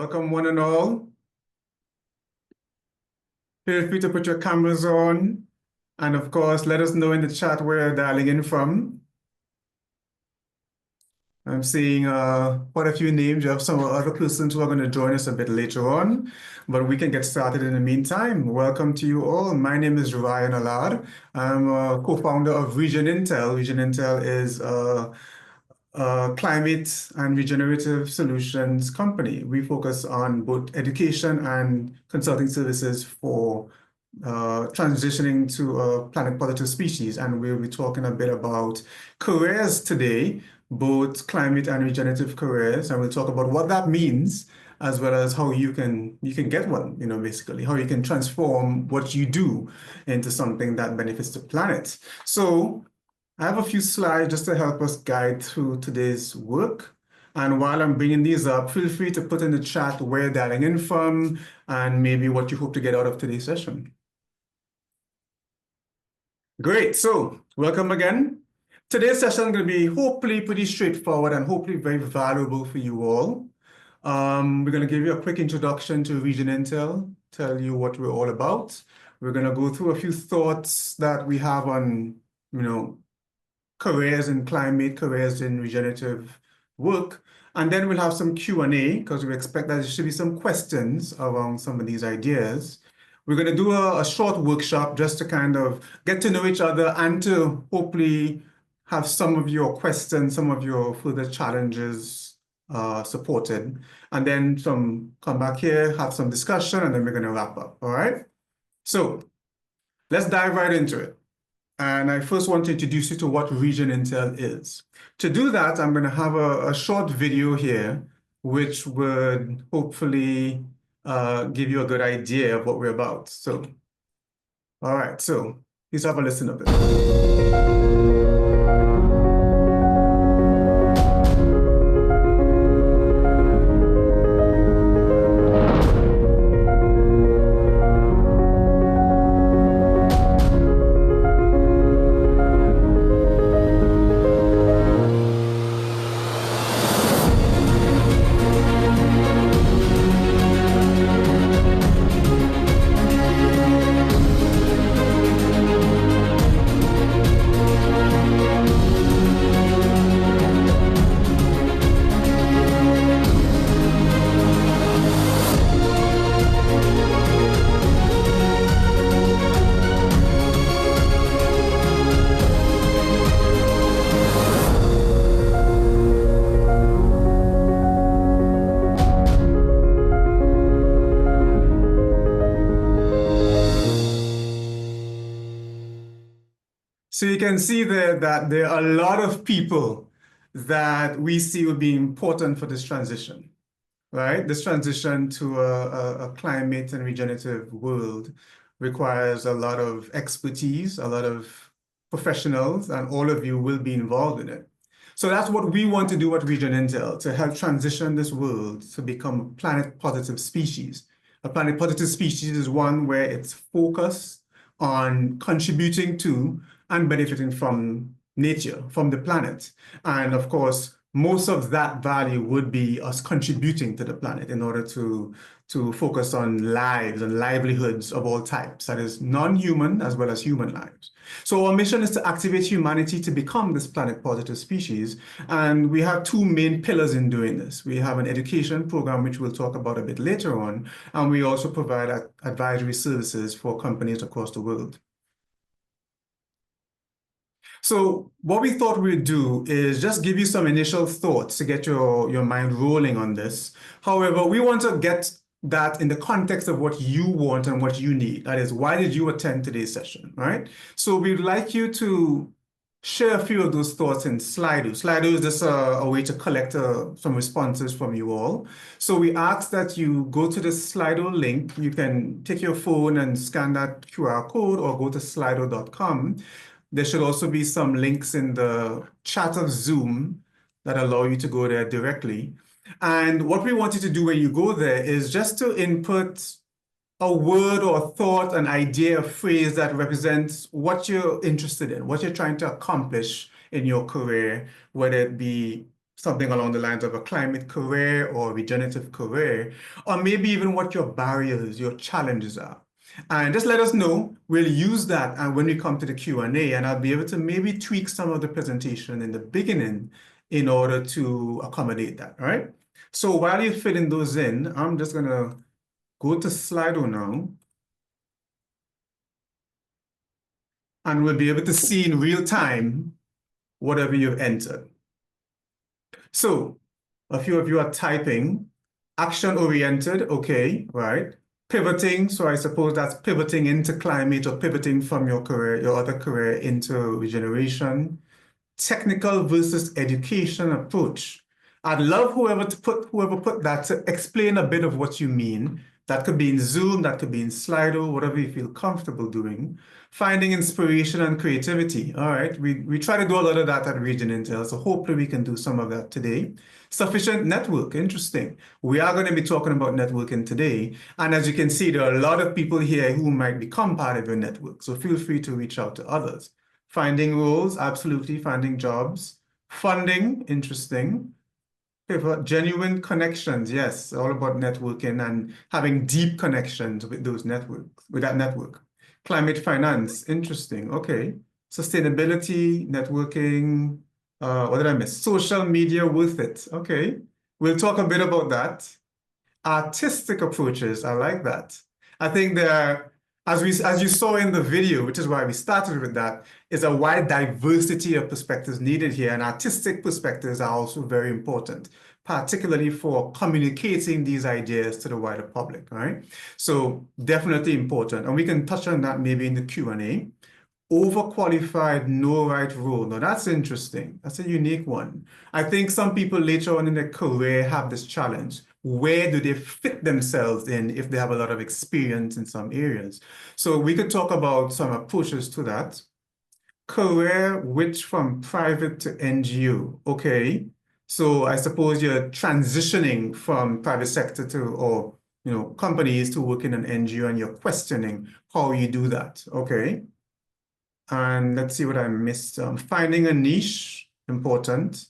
Welcome one and all. Feel free to put your cameras on. And of course, let us know in the chat where you're dialing in from. I'm seeing quite a few names. You have some other persons who are going to join us a bit later on, but we can get started in the meantime. Welcome to you all. My name is Ryan Allard. I'm a co-founder of Regenerative. Regenerative is a climate and regenerative solutions company. We focus on both education and consulting services for transitioning to a planet positive species. And we'll be talking a bit about careers today, both climate and regenerative careers. And we'll talk about what that means, as well as how you can get one, basically how you can transform what you do into something that benefits the planet. So I have a few slides just to help us guide through today's work. And while I'm bringing these up, feel free to put in the chat where you're dialing in from and maybe what you hope to get out of today's session. Great, so welcome again. Today's session is going to be hopefully pretty straightforward and hopefully very valuable for you all. We're going to give you a quick introduction to Regenerative, tell you what we're all about. We're going to go through a few thoughts that we have on, careers in climate, careers in regenerative work. And then we'll have some Q&A because we expect that there should be some questions around some of these ideas. We're going to do a short workshop just to kind of get to know each other and to hopefully have some of your questions, some of your further challenges supported. And then come back here, have some discussion, and then we're going to wrap up. All right? So let's dive right into it. And I first want to introduce you to what Regenerative is. To do that, I'm going to have a short video here, which would hopefully give you a good idea of what we're about. So, all right, so please have a listen of it. So you can see there that there are a lot of people that we see will be important for this transition, right? This transition to a climate and regenerative world requires a lot of expertise, a lot of professionals, and all of you will be involved in it. So that's what we want to do at Regenerative, to help transition this world to become a planet positive species. A planet positive species is one where it's focused on contributing to and benefiting from nature, from the planet. And of course, most of that value would be us contributing to the planet in order to focus on lives and livelihoods of all types, that is non-human as well as human lives. So our mission is to activate humanity to become this planet positive species. And we have two main pillars in doing this. We have an education program, which we'll talk about a bit later on. And we also provide advisory services for companies across the world. So what we thought we'd do is just give you some initial thoughts to get your mind rolling on this. However, we want to get that in the context of what you want and what you need. That is, why did you attend today's session, right? So we'd like you to share a few of those thoughts in Slido. Slido is just a way to collect some responses from you all. So we ask that you go to the Slido link. You can take your phone and scan that QR code or go to slido.com. There should also be some links in the chat of Zoom that allow you to go there directly. And what we want you to do when you go there is just to input a word or a thought, an idea, a phrase that represents what you're interested in, what you're trying to accomplish in your career, whether it be something along the lines of a climate career or regenerative career, or maybe even what your barriers, your challenges are. And just let us know. We'll use that and when we come to the Q&A, and I'll be able to maybe tweak some of the presentation in the beginning in order to accommodate that, all right? So while you're filling those in, I'm just gonna go to Slido now, and we'll be able to see in real time whatever you've entered. So a few of you are typing action-oriented, okay, right? Pivoting, so I suppose that's pivoting into climate or pivoting from your career, your other career into regeneration. Technical versus education approach. I'd love whoever put that to explain a bit of what you mean. That could be in Zoom, that could be in Slido, whatever you feel comfortable doing. Finding inspiration and creativity. All right, we try to do a lot of that at Region Intel, so hopefully we can do some of that today. Sufficient network, interesting. We are going to be talking about networking today. And as you can see, there are a lot of people here who might become part of your network. So feel free to reach out to others. Finding roles, absolutely. Finding jobs. Funding, interesting. Genuine connections, yes, all about networking and having deep connections with those networks, with that network. Climate finance, interesting. Okay. Sustainability, networking. What did I miss? Social media with it. Okay. We'll talk a bit about that. Artistic approaches, I like that. I think there are, as you saw in the video, which is why we started with that, is a wide diversity of perspectives needed here, and artistic perspectives are also very important, particularly for communicating these ideas to the wider public, right? So definitely important, and we can touch on that maybe in the Q&A. Overqualified, no right role. Now that's interesting. That's a unique one. I think some people later on in their career have this challenge. Where do they fit themselves in if they have a lot of experience in some areas? So we could talk about some approaches to that. Career which from private to NGO. Okay. So I suppose you're transitioning from private sector to, or companies to work in an NGO, and you're questioning how you do that. Okay. And let's see what I missed. Finding a niche, important,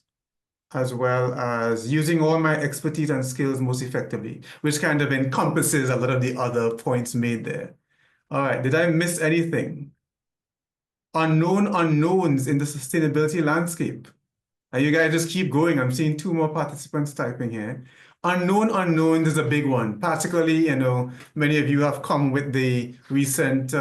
as well as using all my expertise and skills most effectively, which kind of encompasses a lot of the other points made there. All right, did I miss anything? Unknown unknowns in the sustainability landscape. And you guys just keep going. I'm seeing 2 more participants typing here. Unknown unknowns is a big one, particularly, many of you have come with the recent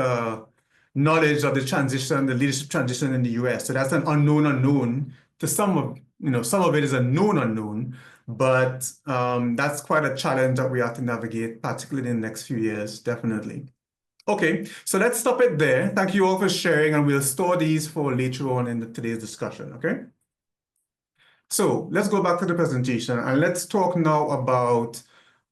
knowledge of the transition, the leadership transition in the US. So that's an unknown unknown. To some of it is a known unknown, but that's quite a challenge that we have to navigate, particularly in the next few years, definitely. Okay, so let's stop it there. Thank you all for sharing, and we'll store these for later on in today's discussion, okay? So let's go back to the presentation and let's talk now about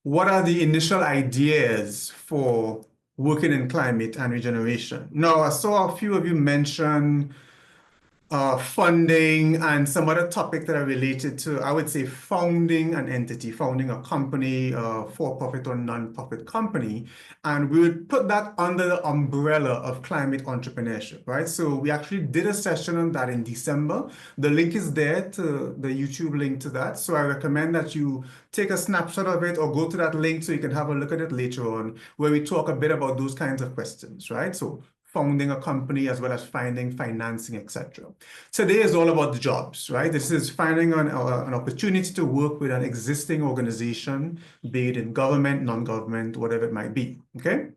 what are the initial ideas for working in climate and regeneration. Now, I saw a few of you mention funding and some other topic that are related to, I would say, founding an entity, founding a company, for-profit or non-profit company. And we would put that under the umbrella of climate entrepreneurship, right? So we actually did a session on that in December. The link is there to the YouTube link to that. So I recommend that you take a snapshot of it or go to that link so you can have a look at it later on, where we talk a bit about those kinds of questions, right? So founding a company as well as finding financing, etc. Today is all about the jobs, right? This is finding an opportunity to work with an existing organization, be it in government, non-government, whatever it might be, okay?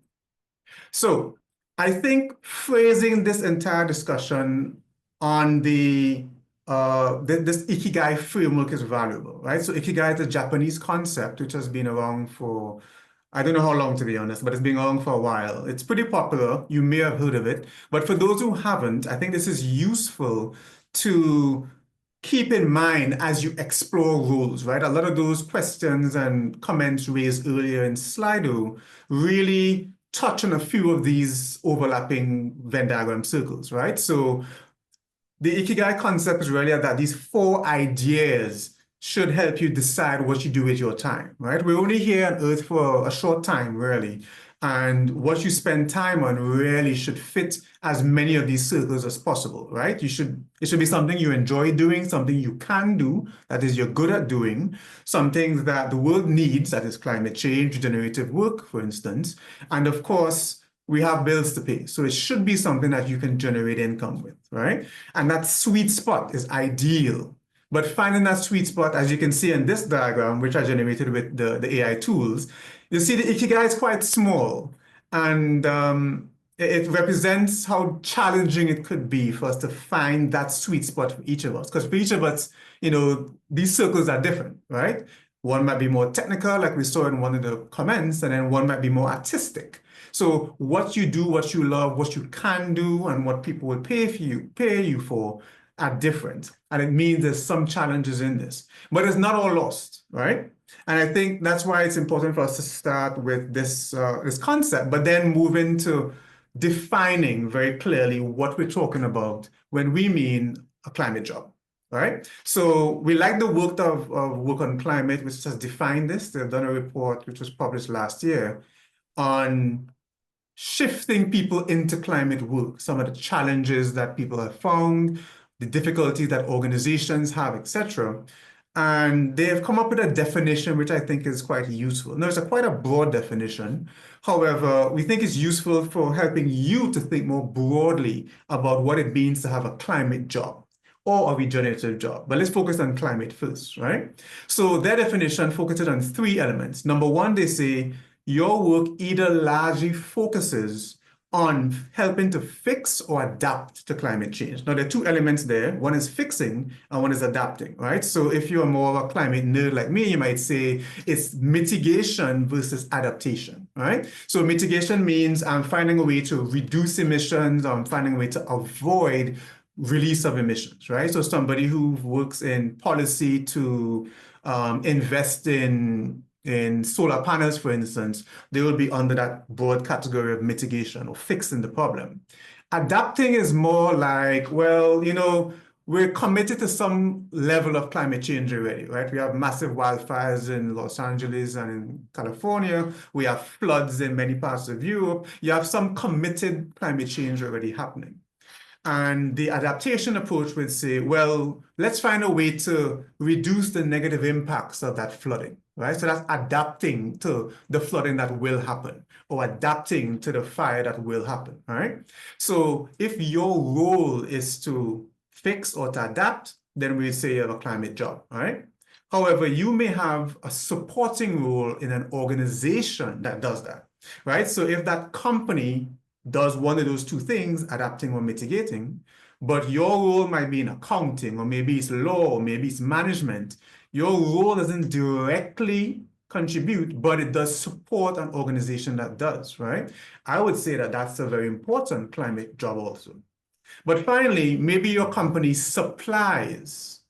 So I think phrasing this entire discussion on this Ikigai framework is valuable, right? So Ikigai is a Japanese concept which has been around for, I don't know how long, to be honest, but it's been around for a while. It's pretty popular. You may have heard of it. But for those who haven't, I think this is useful to keep in mind as you explore roles, right? A lot of those questions and comments raised earlier in Slido really touch on a few of these overlapping Venn diagram circles, right? So the Ikigai concept is really that these 4 ideas should help you decide what you do with your time, right? We're only here on Earth for a short time, really. And what you spend time on really should fit as many of these circles as possible, right? It should be something you enjoy doing, something you can do, that is you're good at doing, something that the world needs, that is climate change, regenerative work, for instance. And of course, we have bills to pay. So it should be something that you can generate income with, right? And that sweet spot is ideal. But finding that sweet spot, as you can see in this diagram, which I generated with the AI tools, you see the ikigai is quite small, and it represents how challenging it could be for us to find that sweet spot for each of us. Because for each of us, these circles are different, right? One might be more technical, like we saw in one of the comments, and then one might be more artistic. So what you do, what you love, what you can do, and what people will pay you for are different. And it means there's some challenges in this, but it's not all lost, right? And I think that's why it's important for us to start with this concept, but then move into defining very clearly what we're talking about when we mean a climate job, right? So we like the work of Work on Climate, which has defined this. They've done a report which was published last year on shifting people into climate work, some of the challenges that people have found, the difficulties that organizations have, etc. And they have come up with a definition which I think is quite useful. Now, it's quite a broad definition. However, we think it's useful for helping you to think more broadly about what it means to have a climate job or a regenerative job. But let's focus on climate first, right? So their definition focuses on three elements. Number one, they say your work either largely focuses on helping to fix or adapt to climate change. Now, there are two elements there. One is fixing and one is adapting, right? So if you're more of a climate nerd like me, you might say it's mitigation versus adaptation, right? So mitigation means I'm finding a way to reduce emissions, I'm finding a way to avoid release of emissions, right? So somebody who works in policy to invest in solar panels, for instance, they will be under that broad category of mitigation or fixing the problem. Adapting is more like, well, we're committed to some level of climate change already, right? We have massive wildfires in Los Angeles and in California. We have floods in many parts of Europe. You have some committed climate change already happening. And the adaptation approach would say, well, let's find a way to reduce the negative impacts of that flooding, right? So that's adapting to the flooding that will happen or adapting to the fire that will happen, right? So if your role is to fix or to adapt, then we say you have a climate job, right? However, you may have a supporting role in an organization that does that, right? So if that company does one of those two things, adapting or mitigating, but your role might be in accounting, or maybe it's law, or maybe it's management. Your role doesn't directly contribute, but it does support an organization that does, right? I would say that that's a very important climate job also. But finally, maybe your company supplies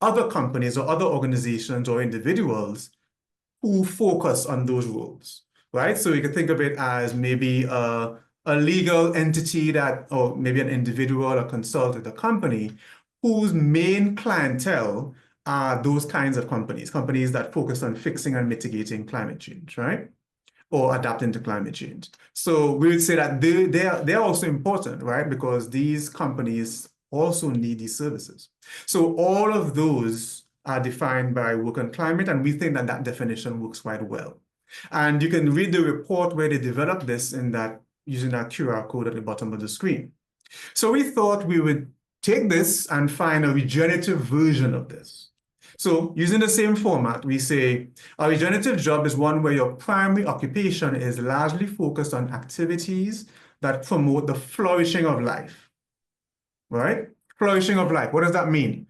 other companies or other organizations or individuals who focus on those roles, right? So you can think of it as maybe a legal entity that, or maybe an individual, a consultant, a company whose main clientele are those kinds of companies that focus on fixing and mitigating climate change, right? Or adapting to climate change. So we would say that they're also important, right? Because these companies also need these services. So all of those are defined by Work on Climate, and we think that that definition works quite well. And you can read the report where they developed this in that using that QR code at the bottom of the screen. So we thought we would take this and find a regenerative version of this. So using the same format, we say a regenerative job is one where your primary occupation is largely focused on activities that promote the flourishing of life, right? Flourishing of life, what does that mean?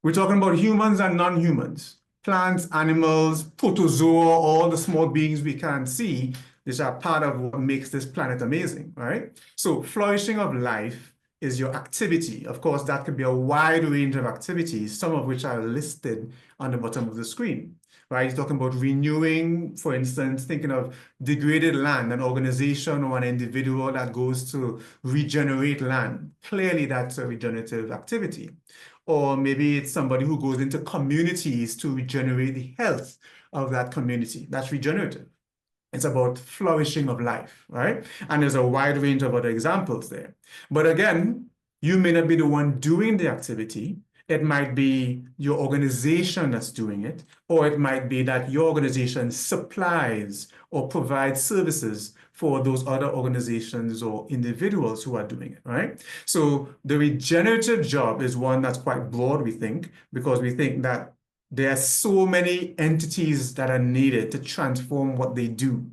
We're talking about humans and non-humans, plants, animals, protozoa, all the small beings we can't see, which are part of what makes this planet amazing, right? So flourishing of life is your activity. Of course, that could be a wide range of activities, some of which are listed on the bottom of the screen, right? You're talking about renewing, for instance, thinking of degraded land, an organization or an individual that goes to regenerate land. Clearly, that's a regenerative activity. Or maybe it's somebody who goes into communities to regenerate the health of that community. That's regenerative. It's about flourishing of life, right? And there's a wide range of other examples there. But again, you may not be the one doing the activity. It might be your organization that's doing it, or it might be that your organization supplies or provides services for those other organizations or individuals who are doing it, right? So the regenerative job is one that's quite broad, we think, because we think that there are so many entities that are needed to transform what they do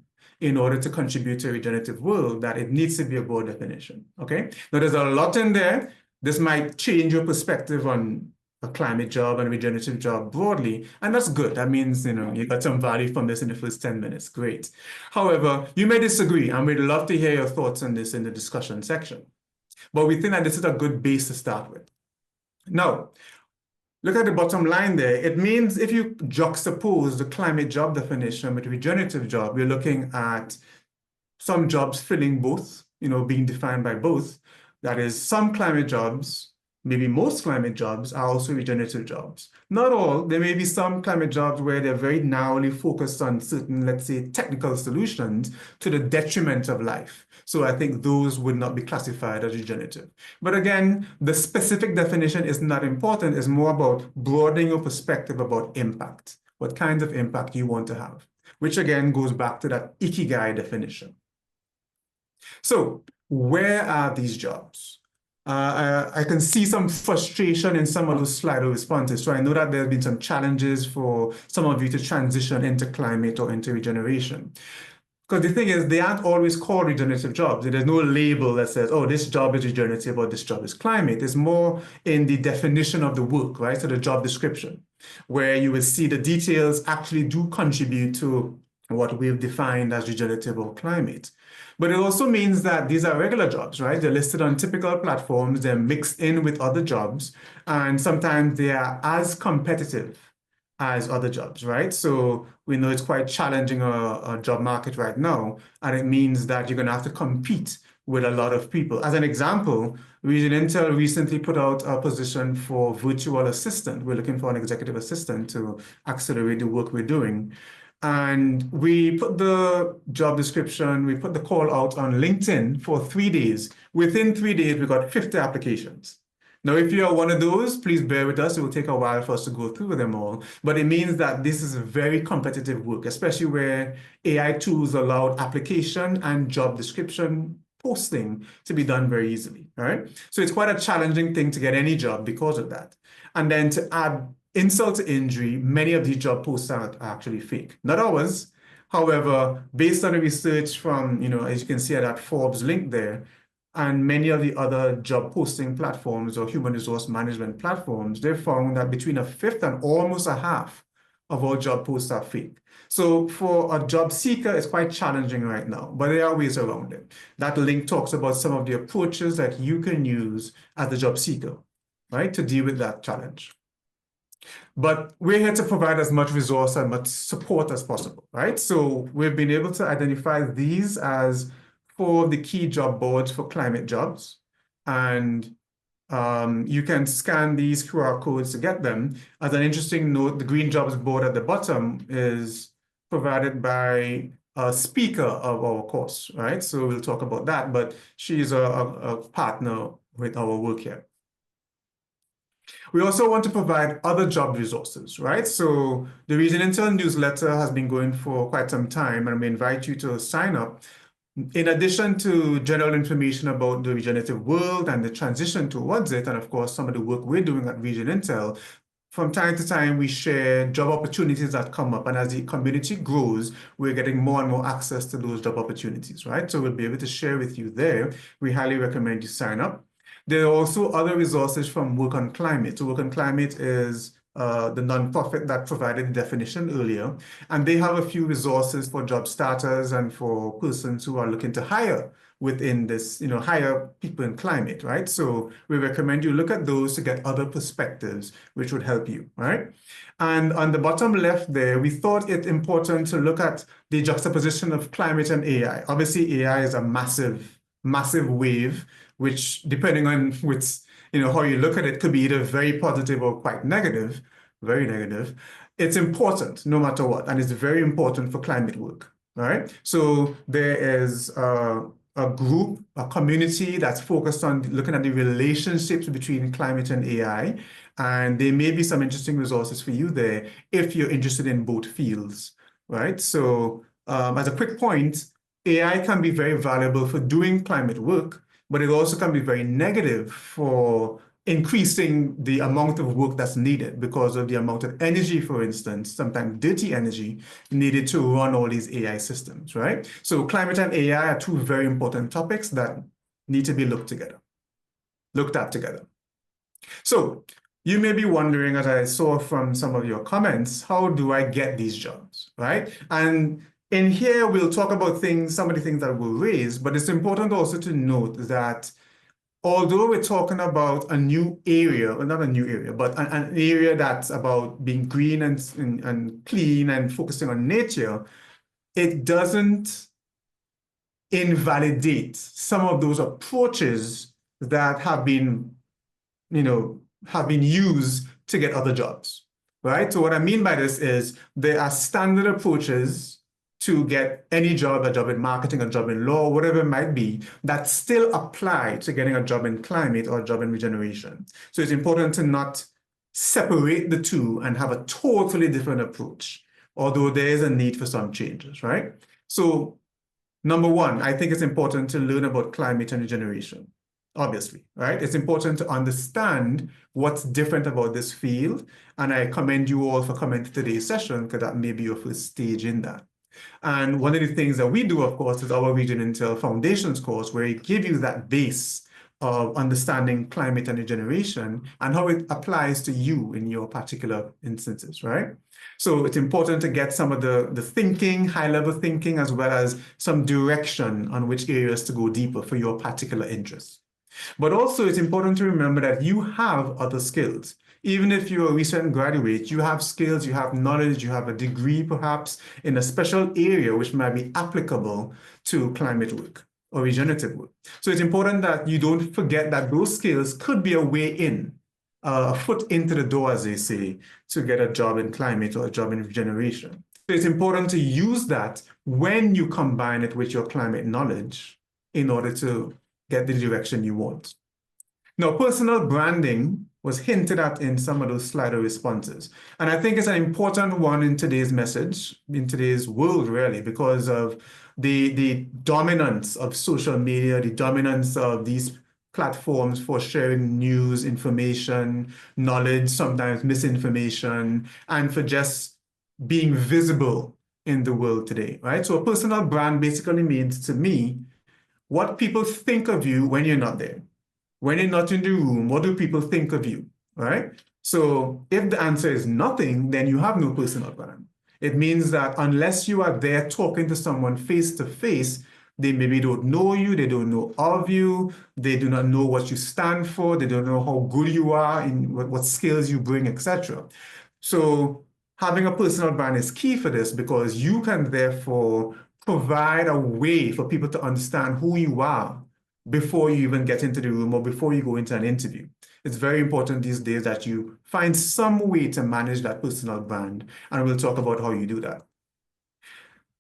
in order to contribute to a regenerative world that it needs to be a broad definition. Okay. Now there's a lot in there. This might change your perspective on a climate job and a regenerative job broadly, and that's good. That means you got some value from this in the first 10 minutes. Great. However, you may disagree, and we'd love to hear your thoughts on this in the discussion section. But we think that this is a good base to start with. Now, look at the bottom line there. It means if you juxtapose the climate job definition with regenerative job, we're looking at some jobs filling both, being defined by both. That is, some climate jobs, maybe most climate jobs, are also regenerative jobs. Not all. There may be some climate jobs where they're very narrowly focused on certain, let's say, technical solutions to the detriment of life. So I think those would not be classified as regenerative. But again, the specific definition is not important. It's more about broadening your perspective about impact, what kinds of impact you want to have, which again goes back to that ikigai definition. So where are these jobs? I can see some frustration in some of those Slido responses. So I know that there have been some challenges for some of you to transition into climate or into regeneration. Because the thing is, they aren't always called regenerative jobs. There's no label that says, oh, this job is regenerative or this job is climate. It's more in the definition of the work, right? So the job description, where you will see the details actually do contribute to what we've defined as regenerative or climate. But it also means that these are regular jobs, right? They're listed on typical platforms, they're mixed in with other jobs, and sometimes they are as competitive as other jobs, right? So we know it's quite challenging a job market right now, and it means that you're going to have to compete with a lot of people. As an example, Region Intel recently put out a position for virtual assistant. We're looking for an executive assistant to accelerate the work we're doing. And we put the job description, we put the call out on LinkedIn for 3 days. Within 3 days, we got 50 applications. Now, if you are one of those, please bear with us. It will take a while for us to go through them all. But it means that this is very competitive work, especially where AI tools allowed application and job description posting to be done very easily, all right? So it's quite a challenging thing to get any job because of that. And then to add insult to injury, many of these job posts are actually fake. Not ours. However, based on the research from, as you can see at that Forbes link there, and many of the other job posting platforms or human resource management platforms, they found that between a fifth and almost a half of all job posts are fake. So for a job seeker, it's quite challenging right now, but there are ways around it. That link talks about some of the approaches that you can use as a job seeker, right, to deal with that challenge. But we're here to provide as much resource and much support as possible, right? So we've been able to identify these as 4 of the key job boards for climate jobs. And you can scan these QR codes to get them. As an interesting note, the Green Jobs board at the bottom is provided by a speaker of our course, right? So we'll talk about that, but she's a partner with our work here. We also want to provide other job resources, right? So the Region Intel newsletter has been going for quite some time, and we invite you to sign up. In addition to general information about the regenerative world and the transition towards it, and of course, some of the work we're doing at Region Intel, from time to time, we share job opportunities that come up. And as the community grows, we're getting more and more access to those job opportunities, right? So we'll be able to share with you there. We highly recommend you sign up. There are also other resources from Work on Climate. So Work on Climate is the nonprofit that provided the definition earlier. And they have a few resources for job starters and for persons who are looking to hire within this, hire people in climate, right? So we recommend you look at those to get other perspectives, which would help you, right? And on the bottom left there, we thought it important to look at the juxtaposition of climate and AI. Obviously, AI is a massive, massive wave, which depending on which, how you look at it, could be either very positive or quite negative, very negative. It's important no matter what, and it's very important for climate work. right? So there is a group, a community that's focused on looking at the relationships between climate and AI. And there may be some interesting resources for you there if you're interested in both fields, right? So as a quick point, AI can be very valuable for doing climate work, but it also can be very negative for increasing the amount of work that's needed because of the amount of energy, for instance, sometimes dirty energy needed to run all these AI systems, right? So climate and AI are two very important topics that need to be looked at together. So you may be wondering, as I saw from some of your comments, how do I get these jobs, right? And in here, we'll talk about some of the things that were raised, but it's important also to note that although we're talking about a new area, or not a new area, but an area that's about being green and clean and focusing on nature, it doesn't invalidate some of those approaches that have been used to get other jobs, right? So what I mean by this is there are standard approaches to get any job, a job in marketing, a job in law, whatever it might be, that still apply to getting a job in climate or a job in regeneration. So it's important to not separate the two and have a totally different approach, although there is a need for some changes, right? So number one, I think it's important to learn about climate and regeneration, obviously, right? It's important to understand what's different about this field. And I commend you all for coming to today's session because that may be your first stage in that. And one of the things that we do, of course, is our Region Intel Foundations course, where it gives you that base of understanding climate and regeneration and how it applies to you in your particular instances, right? So it's important to get some of the thinking, high-level thinking, as well as some direction on which areas to go deeper for your particular interests. But also, it's important to remember that you have other skills. Even if you're a recent graduate, you have skills, you have knowledge, you have a degree perhaps in a special area which might be applicable to climate work or regenerative work. So it's important that you don't forget that those skills could be a way in, a foot into the door, as they say, to get a job in climate or a job in regeneration. So it's important to use that when you combine it with your climate knowledge in order to get the direction you want. Now, personal branding was hinted at in some of those Slido responses. And I think it's an important one in today's message, in today's world, really, because of the dominance of social media, the dominance of these platforms for sharing news, information, knowledge, sometimes misinformation, and for just being visible in the world today, right? So a personal brand basically means, to me, what people think of you when you're not there. When you're not in the room, what do people think of you, right? So if the answer is nothing, then you have no personal brand. It means that unless you are there talking to someone face to face, they maybe don't know you, they don't know of you, they do not know what you stand for, they don't know how good you are, in what skills you bring, etc. So having a personal brand is key for this because you can therefore provide a way for people to understand who you are before you even get into the room or before you go into an interview. It's very important these days that you find some way to manage that personal brand, and we'll talk about how you do that.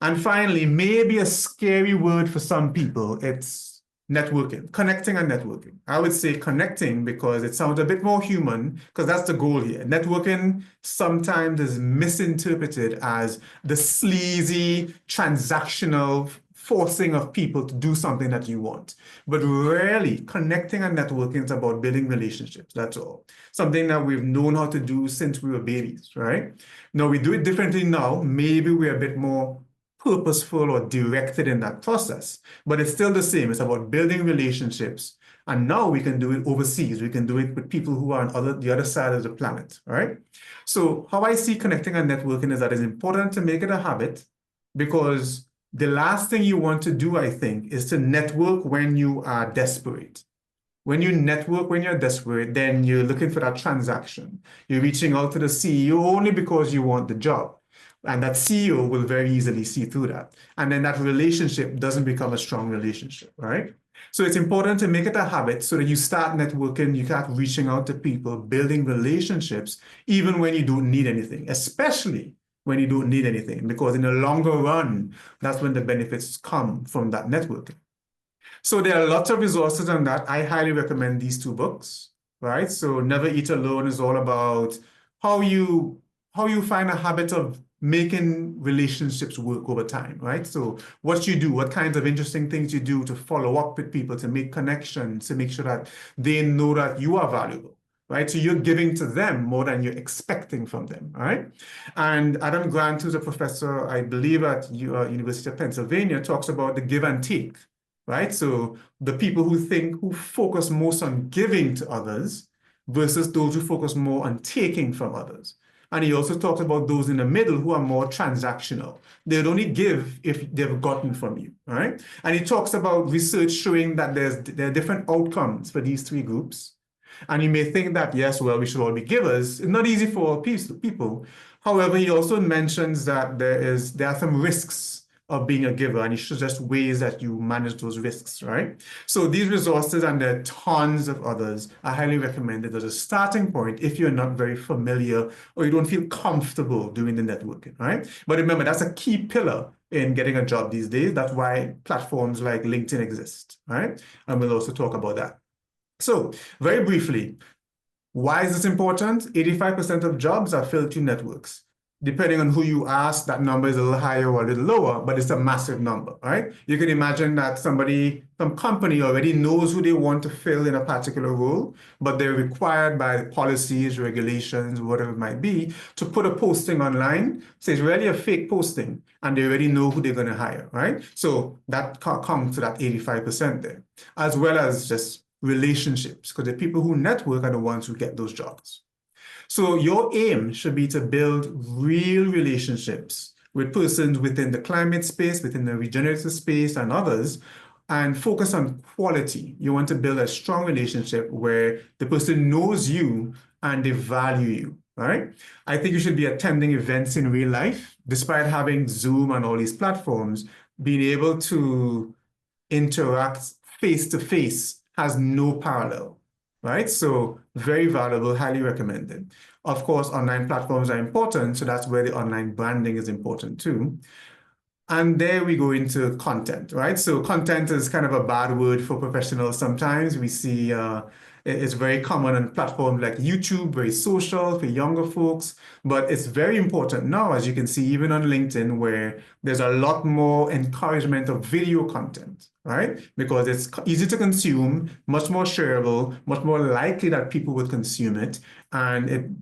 And finally, maybe a scary word for some people, it's networking, connecting and networking. I would say connecting because it sounds a bit more human, because that's the goal here. Networking sometimes is misinterpreted as the sleazy, transactional forcing of people to do something that you want. But really, connecting and networking is about building relationships, that's all. Something that we've known how to do since we were babies, right? Now, we do it differently now. Maybe we're a bit more purposeful or directed in that process, but it's still the same. It's about building relationships. And now we can do it overseas. We can do it with people who are on the other side of the planet, right? So how I see connecting and networking is that it's important to make it a habit, because the last thing you want to do, I think, is to network when you are desperate. When you network, when you're desperate, then you're looking for that transaction. You're reaching out to the CEO only because you want the job. And that CEO will very easily see through that. And then that relationship doesn't become a strong relationship, right? So it's important to make it a habit so that you start networking, you start reaching out to people, building relationships, even when you don't need anything, especially when you don't need anything, because in the longer run, that's when the benefits come from that networking. So there are lots of resources on that. I highly recommend these two books, right? So Never Eat Alone is all about how you find a habit of making relationships work over time, right? So what you do, what kinds of interesting things you do to follow up with people, to make connections, to make sure that they know that you are valuable, right? So you're giving to them more than you're expecting from them, right? And Adam Grant, who's a professor, I believe at University of Pennsylvania, talks about the give and take, right? So the people who focus most on giving to others versus those who focus more on taking from others. And he also talks about those in the middle who are more transactional. They'd only give if they've gotten from you, right? And he talks about research showing that there are different outcomes for these three groups. And you may think that, yes, well, we should all be givers. It's not easy for all people. However, he also mentions that there are some risks of being a giver, and it's just ways that you manage those risks, right? So these resources, and there are tons of others, I highly recommend it as a starting point if you're not very familiar or you don't feel comfortable doing the networking, right? But remember, that's a key pillar in getting a job these days. That's why platforms like LinkedIn exist, right? And we'll also talk about that. So very briefly, why is this important? 85% of jobs are filled through networks. Depending on who you ask, that number is a little higher or a little lower, but it's a massive number, right? You can imagine that some company already knows who they want to fill in a particular role, but they're required by policies, regulations, whatever it might be, to put a posting online. So it's really a fake posting, and they already know who they're going to hire, right? So that comes to that 85% there, as well as just relationships, because the people who network are the ones who get those jobs. So your aim should be to build real relationships with persons within the climate space, within the regenerative space, and others, and focus on quality. You want to build a strong relationship where the person knows you and they value you, right? I think you should be attending events in real life, despite having Zoom and all these platforms. Being able to interact face to face has no parallel, right? So very valuable, highly recommended. Of course, online platforms are important, so that's where the online branding is important too. And there we go into content, right? So content is kind of a bad word for professionals sometimes. We see it's very common on platforms like YouTube, very social for younger folks, but it's very important now, as you can see, even on LinkedIn, where there's a lot more encouragement of video content, right? Because it's easy to consume, much more shareable, much more likely that people would consume it, and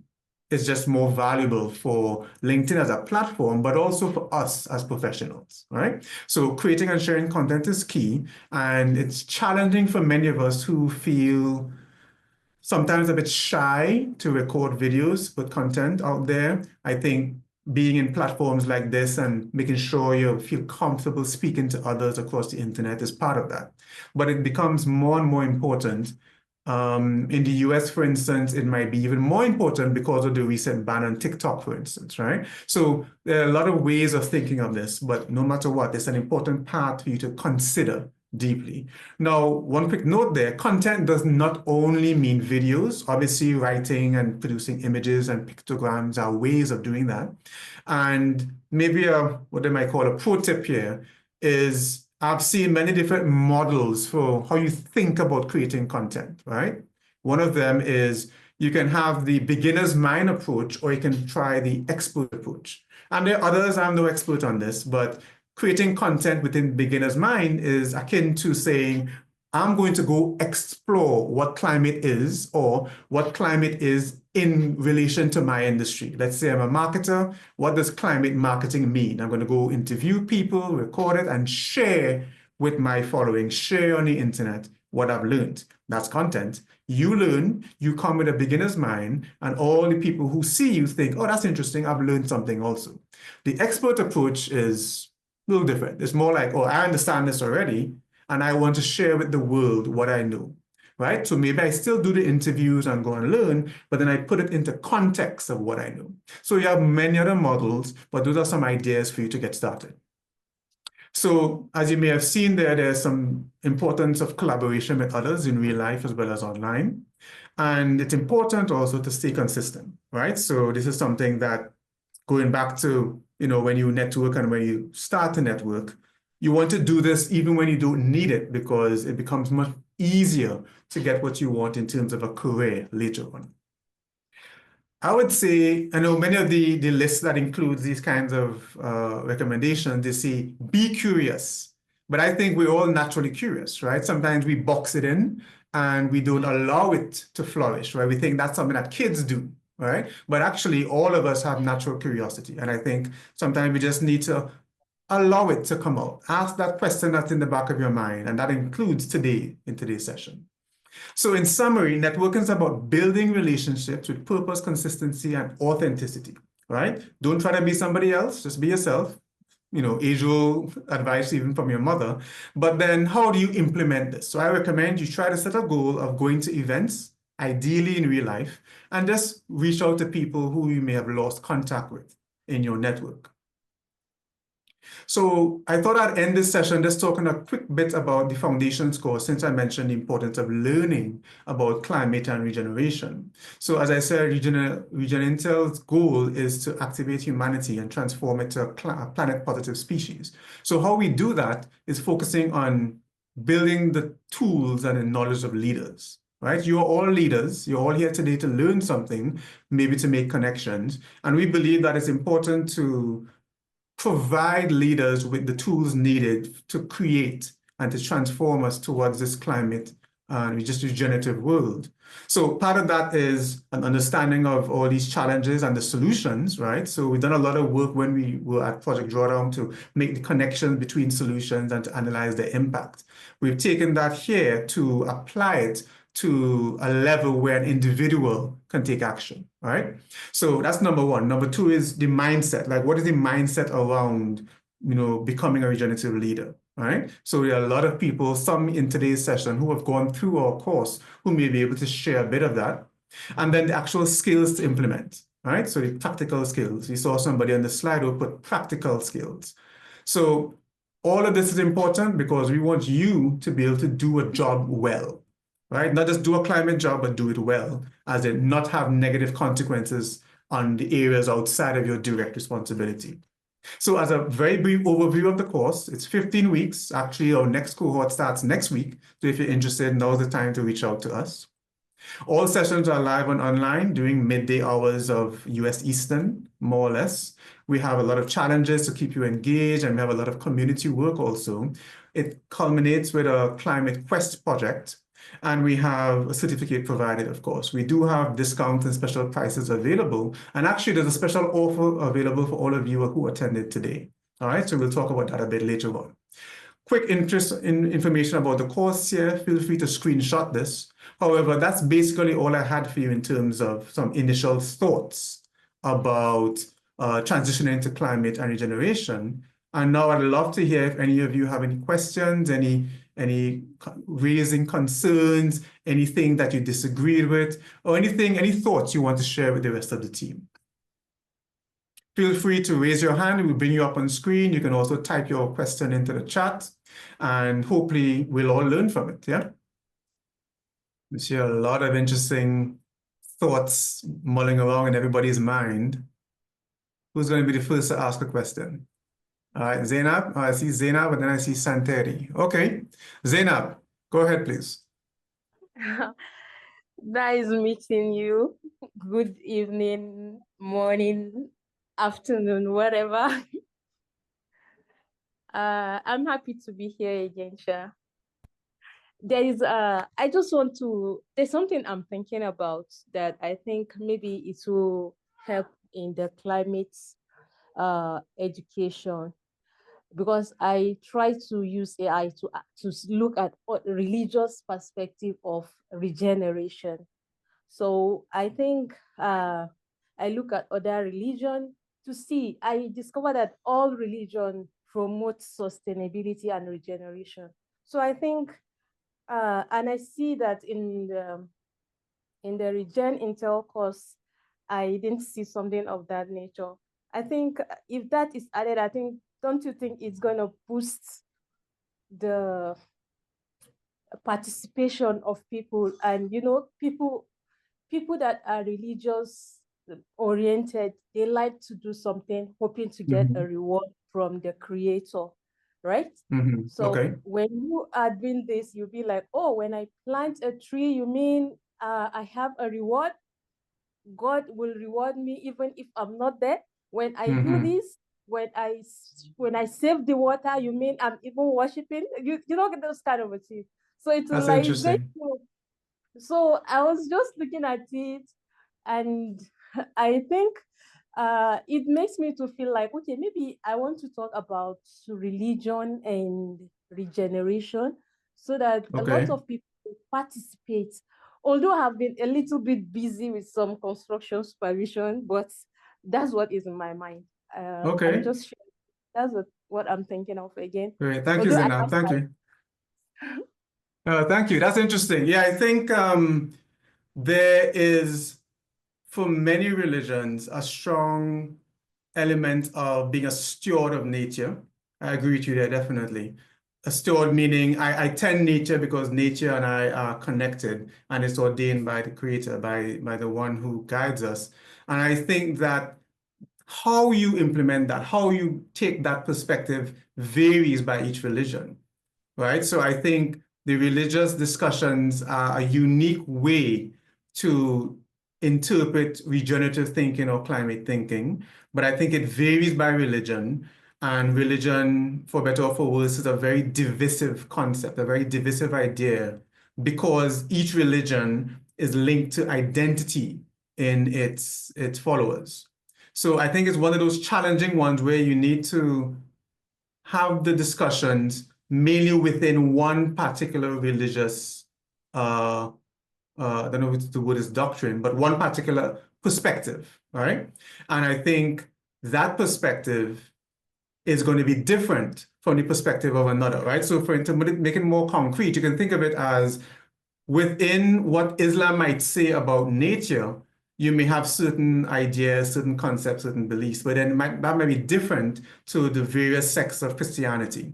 it's just more valuable for LinkedIn as a platform, but also for us as professionals, right? So creating and sharing content is key, and it's challenging for many of us who feel sometimes a bit shy to record videos, put content out there. I think being in platforms like this and making sure you feel comfortable speaking to others across the internet is part of that. But it becomes more and more important. In the US, for instance, it might be even more important because of the recent ban on TikTok, for instance, right? So there are a lot of ways of thinking of this, but no matter what, it's an important part for you to consider deeply. Now, one quick note there, content does not only mean videos. Obviously, writing and producing images and pictograms are ways of doing that. And maybe what they might call a pro tip here is I've seen many different models for how you think about creating content, right? One of them is you can have the beginner's mind approach, or you can try the expert approach. And there are others, I'm no expert on this, but creating content within beginner's mind is akin to saying, I'm going to go explore what climate is, or what climate is in relation to my industry. Let's say I'm a marketer. What does climate marketing mean? I'm going to go interview people, record it, and share with my following, share on the internet what I've learned. That's content. You learn, you come with a beginner's mind, and all the people who see you think, oh, that's interesting, I've learned something also. The expert approach is a little different. It's more like, oh, I understand this already, and I want to share with the world what I know, right? So maybe I still do the interviews and go and learn, but then I put it into context of what I know. So you have many other models, but those are some ideas for you to get started. So as you may have seen there, there's some importance of collaboration with others in real life as well as online. And it's important also to stay consistent, right? So this is something that Going back to, when you network and when you start to network, you want to do this even when you don't need it because it becomes much easier to get what you want in terms of a career later on. I would say, I know many of the lists that includes these kinds of recommendations, they say, be curious. But I think we're all naturally curious, right? Sometimes we box it in and we don't allow it to flourish, right? We think that's something that kids do, right? But actually, all of us have natural curiosity. And I think sometimes we just need to allow it to come out. Ask that question that's in the back of your mind. And that includes today in today's session. So in summary, networking is about building relationships with purpose, consistency, and authenticity, right? Don't try to be somebody else, just be yourself. Age-old advice even from your mother. But then how do you implement this? So I recommend you try to set a goal of going to events, ideally in real life, and just reach out to people who you may have lost contact with in your network. So I thought I'd end this session just talking a quick bit about the foundations course, since I mentioned the importance of learning about climate and regeneration. So as I said, Regenerative goal is to activate humanity and transform it to a planet-positive species. So how we do that is focusing on building the tools and the knowledge of leaders. Right? You are all leaders. You're all here today to learn something, maybe to make connections. And we believe that it's important to provide leaders with the tools needed to create and to transform us towards this climate and just regenerative world. So part of that is an understanding of all these challenges and the solutions, right? So we've done a lot of work when we were at Project Drawdown to make the connection between solutions and to analyze the impact. We've taken that here to apply it to a level where an individual can take action, right? So that's number one. Number two is the mindset. Like, what is the mindset around, becoming a regenerative leader, right? So there are a lot of people, some in today's session, who have gone through our course, who may be able to share a bit of that. And then the actual skills to implement, right? So the practical skills. We saw somebody on the slide who put practical skills. So all of this is important because we want you to be able to do a job well, right? Not just do a climate job, but do it well, as in not have negative consequences on the areas outside of your direct responsibility. So as a very brief overview of the course, it's 15 weeks. Actually, our next cohort starts next week. So if you're interested, now's the time to reach out to us. All sessions are live and online during midday hours of US Eastern, more or less. We have a lot of challenges to keep you engaged, and we have a lot of community work also. It culminates with a climate quest project, and we have a certificate provided, of course. We do have discounts and special prices available. And actually, there's a special offer available for all of you who attended today. All right, so we'll talk about that a bit later on. Quick interest in information about the course here, feel free to screenshot this. However, that's basically all I had for you in terms of some initial thoughts about transitioning to climate and regeneration. And now I'd love to hear if any of you have any questions, any raising concerns, anything that you disagreed with, or any thoughts you want to share with the rest of the team. Feel free to raise your hand. We'll bring you up on screen. You can also type your question into the chat, and hopefully we'll all learn from it, yeah? We see a lot of interesting thoughts mulling around in everybody's mind. Who's going to be the first to ask a question? All right, Zainab. Oh, I see Zainab, and then I see Santeri. Okay, Zainab, go ahead, please. Nice meeting you. Good evening, morning, afternoon, whatever. I'm happy to be here again, Sha. There's something I'm thinking about that I think maybe it will help in the climate education, because I try to use AI to look at religious perspective of regeneration. So I think I look at other religion to see. I discover that all religion promotes sustainability and regeneration. So I think, and I see that in the Regen Intel course, I didn't see something of that nature. I think if that is added, don't you think it's going to boost the participation of people, and people that are religious oriented. They like to do something hoping to get a Hmm. reward from the creator, right? Hmm. So Okay. when you are doing this, you'll be like, oh, when I plant a tree, you mean I have a reward? God will reward me even if I'm not there. When I do Hmm. this, when I save the water, you mean I'm even worshiping? You don't get those kind of a thing. So That's utilization. interesting. So I was just looking at it, and I think it makes me to feel like, okay, maybe I want to talk about religion and regeneration so that a lot Okay. of people participate. Although I've been a little bit busy with some construction supervision, but that's what is in my mind. I'm Okay. just sharing. That's what I'm thinking of again. Great. Thank you, Although I Zainab. have Thank you. Thank you. That's interesting. Yeah, I think there is, for many religions, a strong element of being a steward of nature. I agree with you there, definitely. A steward meaning I tend nature because nature and I are connected and it's ordained by the creator, by the one who guides us. And I think that how you implement that, how you take that perspective varies by each religion, right? So I think the religious discussions are a unique way to interpret regenerative thinking or climate thinking, but I think it varies by religion. And religion, for better or for worse, is a very divisive concept, a very divisive idea, because each religion is linked to identity in its followers. So I think it's one of those challenging ones where you need to have the discussions mainly within one particular religious, I don't know if the word is doctrine, but one particular perspective, right? And I think that perspective is going to be different from the perspective of another, right? So to make it more concrete, you can think of it as within what Islam might say about nature, you may have certain ideas, certain concepts, certain beliefs, but then that might be different to the various sects of Christianity.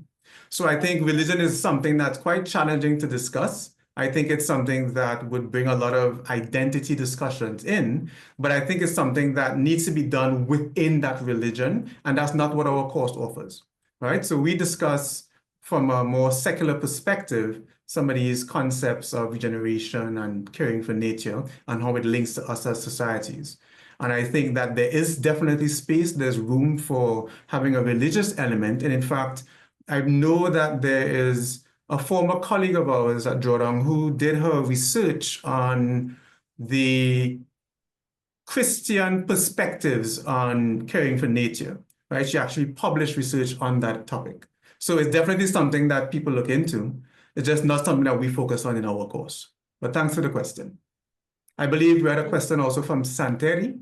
So I think religion is something that's quite challenging to discuss. I think it's something that would bring a lot of identity discussions in, but I think it's something that needs to be done within that religion, and that's not what our course offers, right? So we discuss from a more secular perspective some of these concepts of regeneration and caring for nature and how it links to us as societies. And I think that there is definitely space, there's room for having a religious element. And in fact, I know that there is a former colleague of ours at Jordan who did her research on the Christian perspectives on caring for nature, right? She actually published research on that topic. So it's definitely something that people look into. It's just not something that we focus on in our course. But thanks for the question. I believe we had a Thank question also from Santeri,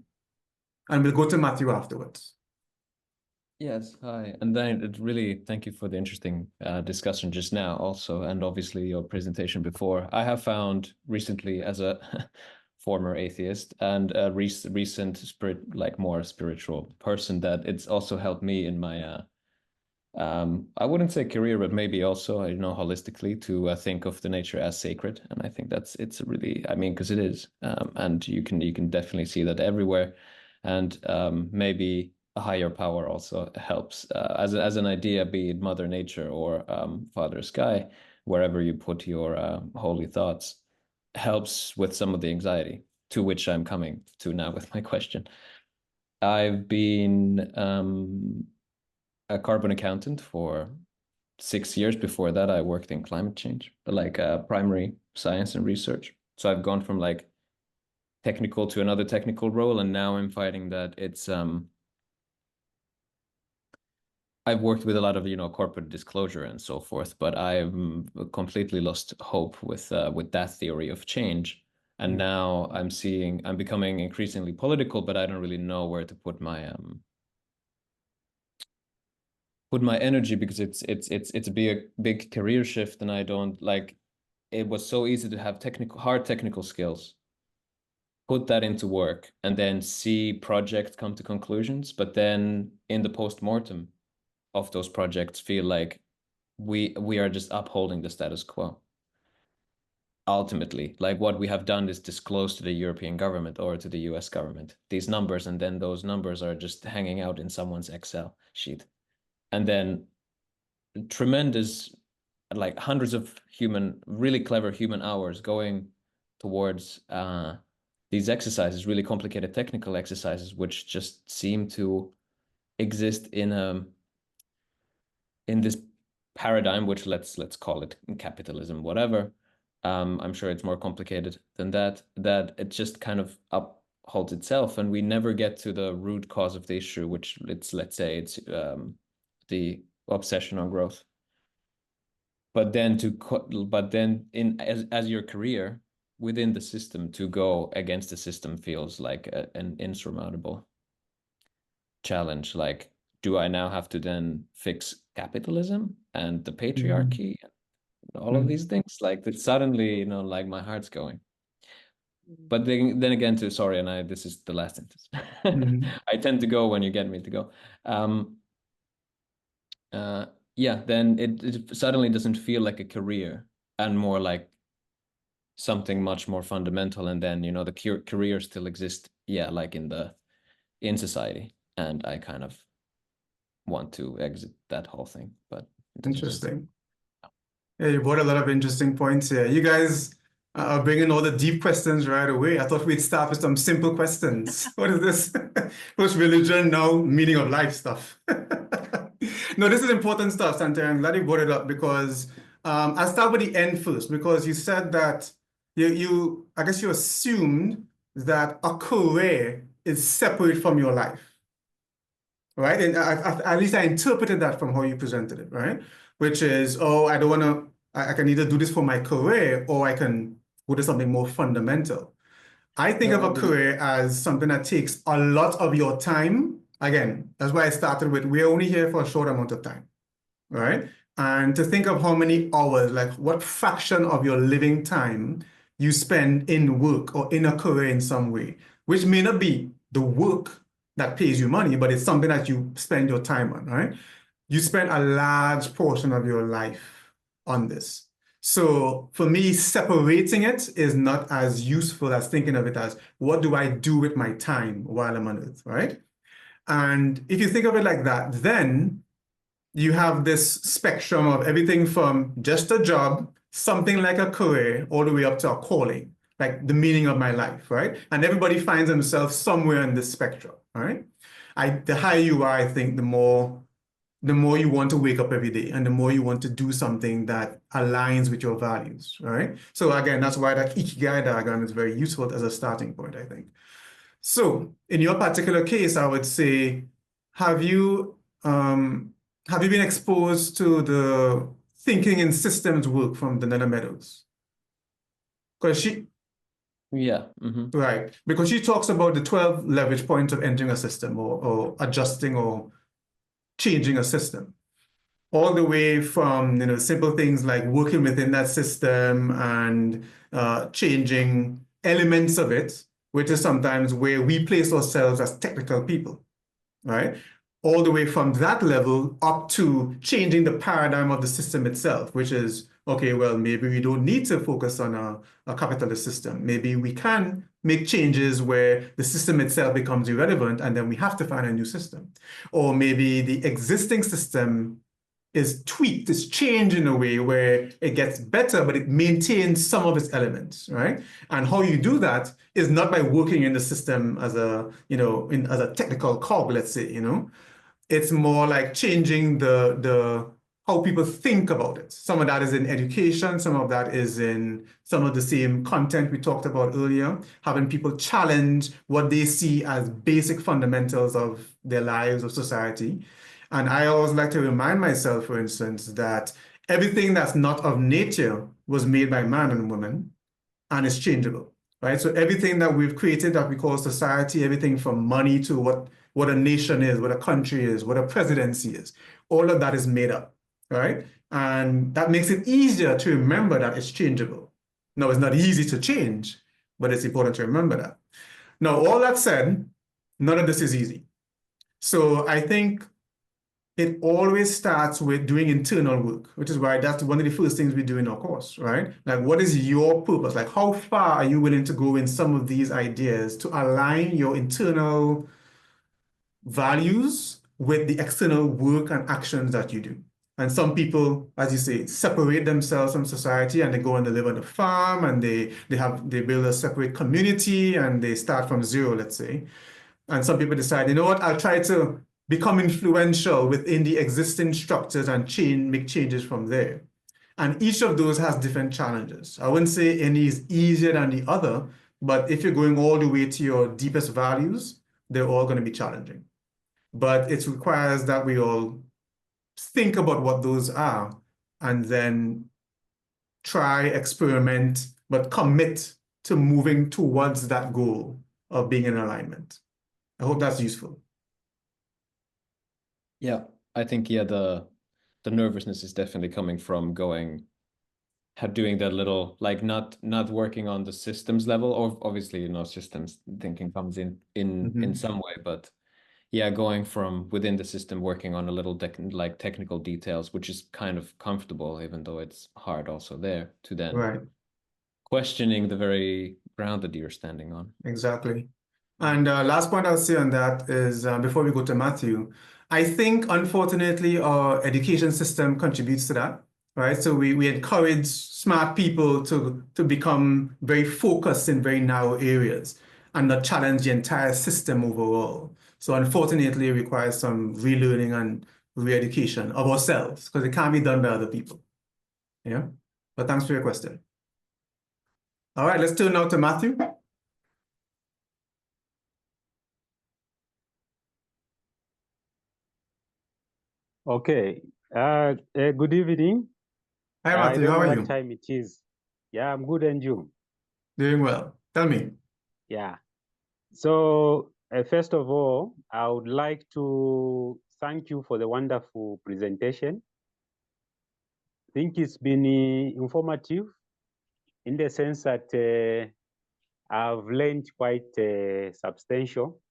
and we'll go to Matthew afterwards. Yes, hi. And then it really thank you for the interesting discussion just now also, and obviously your presentation before. I have found recently as a former atheist and a recent spirit, like more spiritual person, that it's also helped me in my I wouldn't say career, but maybe also, holistically to think of the nature as sacred. And I think it's really, I mean, because it is, and you can definitely see that everywhere, and maybe a higher power also helps as an idea, be it Mother Nature or Father Sky, wherever you put your holy thoughts, helps with some of the anxiety, to which I'm coming to now with my question. I've been a carbon accountant for 6 years. Before that, I worked in climate change, like primary science and research. So I've gone from like technical to another technical role, and now I'm fighting that it's I've worked with a lot of corporate disclosure and so forth, but I've completely lost hope with that theory of change. And now I'm becoming increasingly political, but I don't really know where to put my energy, because it's a big career shift, and I don't like. It was so easy to have hard technical skills, put that into work, and then see projects come to conclusions, but then in the post-mortem of those projects feel like we are just upholding the status quo. ultimately. Like what we have done is disclose to the European government or to the US government these numbers, and then those numbers are just hanging out in someone's Excel sheet. And then tremendous, like hundreds of really clever human hours going towards these exercises, really complicated technical exercises, which just seem to exist in this paradigm, which let's call it capitalism, whatever. I'm sure it's more complicated than that it just kind of upholds itself, and we never get to the root cause of the issue, which let's say it's the obsession on growth. But then as your career within the system, to go against the system feels like an insurmountable challenge. Like, do I now have to then fix capitalism and the patriarchy and all of these things? Like that suddenly, like my heart's going. But then again, this is the last sentence. I tend to go when you get me to go. Yeah, then it suddenly doesn't feel like a career and more like something much more fundamental. And then, the career still exists, yeah, like in society. And I kind of want to exit that whole thing, but Interesting. Yeah, you brought a lot of interesting points here. You guys are bringing all the deep questions right away. I thought we'd start with some simple questions. What is this? What's religion now? Meaning of life stuff. No, this is important stuff, Santiago. I'm glad you brought it up because I'll start with the end first, because you said that I guess you assumed that a career is separate from your life. Right? And at least I interpreted that from how you presented it, right? Which is, oh, I don't want to, I can either do this for my career or I can go to something more fundamental. I think of a career as something that takes a lot of your time. Again, that's why I started with, we're only here for a short amount of time, right? And to think of how many hours, like what fraction of your living time you spend in work or in a career in some way, which may not be the work that pays you money, but it's something that you spend your time on, right? You spend a large portion of your life on this. So for me, separating it is not as useful as thinking of it as, what do I do with my time while I'm on earth, right? And if you think of it like that, then you have this spectrum of everything from just a job, something like a career, all the way up to a calling, like the meaning of my life, right? And everybody finds themselves somewhere in this spectrum, right? The higher you are, I think, the more you want to wake up every day and the more you want to do something that aligns with your values, right? So again, that's why that Ikigai diagram is very useful as a starting point, I think. So in your particular case, I would say, have you been exposed to the thinking in systems work from Danella Meadows? Because yeah. Right. Because she talks about the 12 leverage points of entering a system or adjusting or changing a system, all the way from simple things like working within that system and changing elements of it, which is sometimes where we place ourselves as technical people, right? All the way from that level up to changing the paradigm of the system itself, which is, okay, well, maybe we don't need to focus on a capitalist system. Maybe we can make changes where the system itself becomes irrelevant and then we have to find a new system. Or maybe the existing system is tweaked, is changed in a way where it gets better, but it maintains some of its elements, right? And how you do that is not by working in the system as a, as a technical cog, let's say, It's more like changing the how people think about it. Some of that is in education, some of that is in some of the same content we talked about earlier, having people challenge what they see as basic fundamentals of their lives, of society. And I always like to remind myself, for instance, that everything that's not of nature was made by man and woman and is changeable, right? So everything that we've created that we call society, everything from money to what a nation is, what a country is, what a presidency is, all of that is made up, right? And that makes it easier to remember that it's changeable. Now, it's not easy to change, but it's important to remember that. Now, all that said, none of this is easy. So I think it always starts with doing internal work, which is why that's one of the first things we do in our course, right? Like, what is your purpose? Like, how far are you willing to go in some of these ideas to align your internal values with the external work and actions that you do? And some people, as you say, separate themselves from society and they go and they live on the farm and they build a separate community and they start from zero, let's say. And some people decide, you know what, I'll try to become influential within the existing structures and make changes from there. And each of those has different challenges. I wouldn't say any is easier than the other, but if you're going all the way to your deepest values, they're all going to be challenging. But it requires that we all think about what those are and then try, experiment, but commit to moving towards that goal of being in alignment. I hope that's useful. Yeah, I think the nervousness is definitely coming from doing that little, like not working on the systems level, or obviously systems thinking comes in some way, but yeah, going from within the system, working on a little technical details, which is kind of comfortable, even though it's hard also there, to then Right. questioning the very ground that you're standing on. Exactly. And last point I'll say on that is before we go to Matthew, I think unfortunately our education system contributes to that, right? So we encourage smart people to become very focused in very narrow areas and not challenge the entire system overall. So unfortunately, it requires some relearning and re-education of ourselves because it can't be done by other people. Yeah. But thanks for your question. All right, let's turn now to Matthew. Okay. Good evening. Hi, I Matthew. don't How know are what you? time it is. Yeah, I'm good, and you? Doing well. Tell me. Yeah. So, first of all, I would like to thank you for the wonderful presentation. I think it's been informative in the sense that I've learned quite substantial.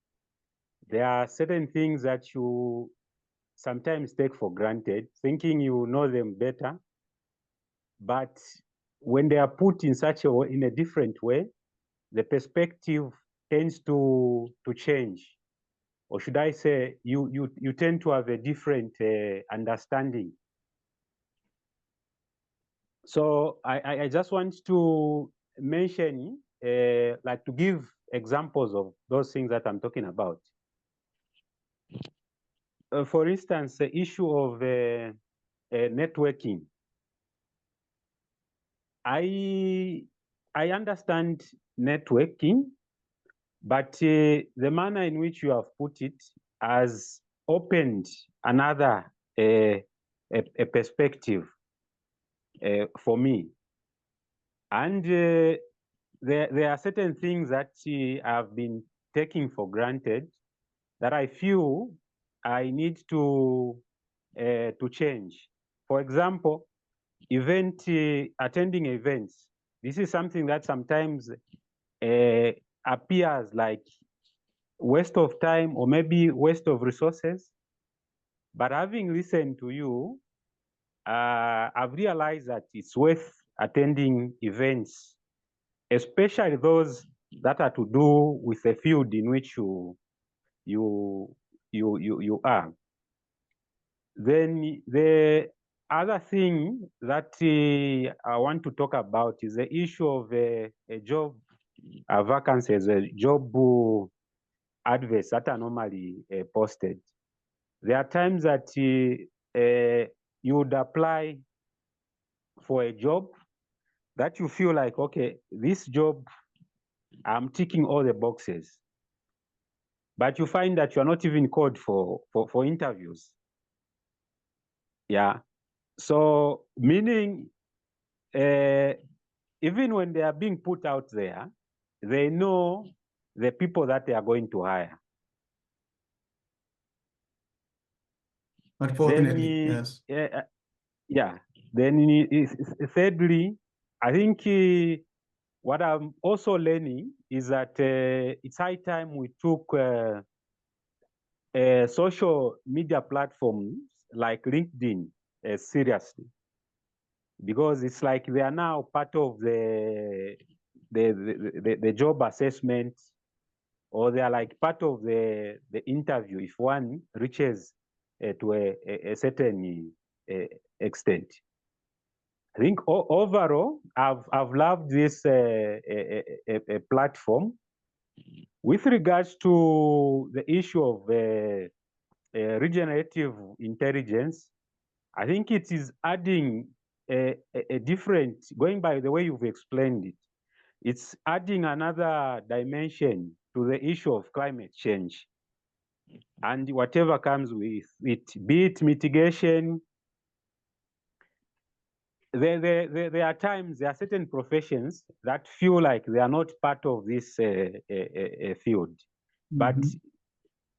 There are certain things that you sometimes take for granted, thinking you know them better, but when they are put in such a way, in a different way, the perspective tends to change, or should I say, you tend to have a different understanding. So I just want to mention, like to give examples of those things that I'm talking about. For instance, the issue of networking. I understand networking, but the manner in which you have put it has opened another a perspective for me. And there are certain things that I've been taking for granted that I feel I need to change. For example, attending events. This is something that sometimes appears like waste of time or maybe waste of resources. But having listened to you, I've realized that it's worth attending events, especially those that are to do with the field in which you are. Then the other thing that I want to talk about is the issue of a job vacancies, a job adverts that are normally posted. There are times that you would apply for a job that you feel like, okay, this job, I'm ticking all the boxes. But you find that you're not even called for interviews. Yeah. So meaning, even when they are being put out there, they know the people that they are going to hire. Unfortunately, Then, yes. yeah. Then thirdly, I think what I'm also learning is that it's high time we took social media platforms like LinkedIn seriously, because it's like they are now part of the job assessment, or they are like part of the interview if one reaches to a certain extent. I think overall, I've loved this platform. With regards to the issue of regenerative intelligence, I think it is adding a different, going by the way you've explained it, it's adding another dimension to the issue of climate change and whatever comes with it, be it mitigation. There are times, there are certain professions that feel like they are not part of this field. But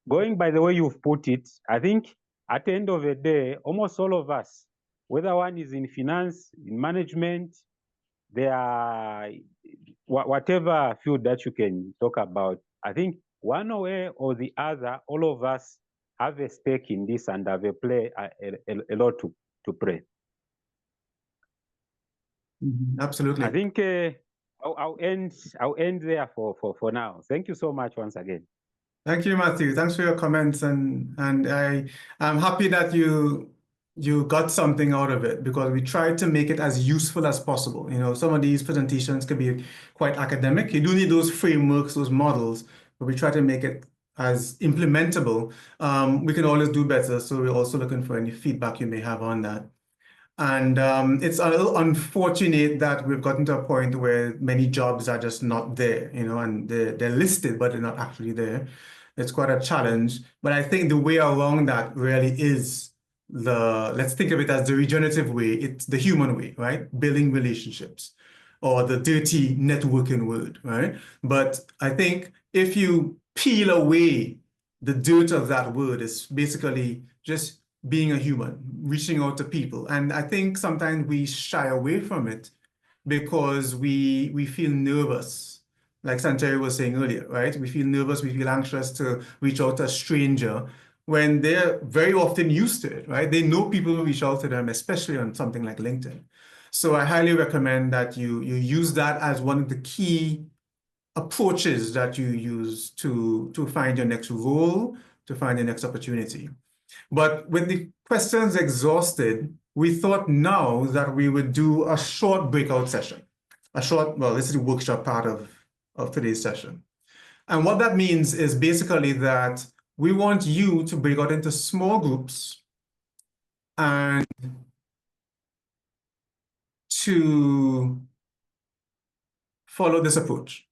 going by the way you've put it, I think at the end of the day, almost all of us, whether one is in finance, in management, there are whatever field that you can talk about, I think one way or the other, all of us have a stake in this and have a lot to play. Absolutely. I think I'll end there for now. Thank you so much once again. Thank you, Matthew. Thanks for your comments, and I'm happy that you got something out of it, because we tried to make it as useful as possible. You know, some of these presentations can be quite academic. You do need those frameworks, those models, but we try to make it as implementable. We can always do better, so we're also looking for any feedback you may have on that. And it's a little unfortunate that we've gotten to a point where many jobs are just not there, you know, and they're listed, but they're not actually there. It's quite a challenge. But I think the way around that really is let's think of it as the regenerative way. It's the human way, right? Building relationships, or the dirty networking word, right? But I think if you peel away the dirt of that word, it's basically just being a human, reaching out to people. And I think sometimes we shy away from it because we feel nervous. Like Sanjay was saying earlier, right? We feel nervous, we feel anxious to reach out to a stranger when they're very often used to it, right? They know people who reach out to them, especially on something like LinkedIn. So I highly recommend that you use that as one of the key approaches that you use to find your next role, to find your next opportunity. But with the questions exhausted, we thought now that we would do a short breakout session. Well, this is the workshop part of today's session. And what that means is basically that we want you to break out into small groups and to follow this approach.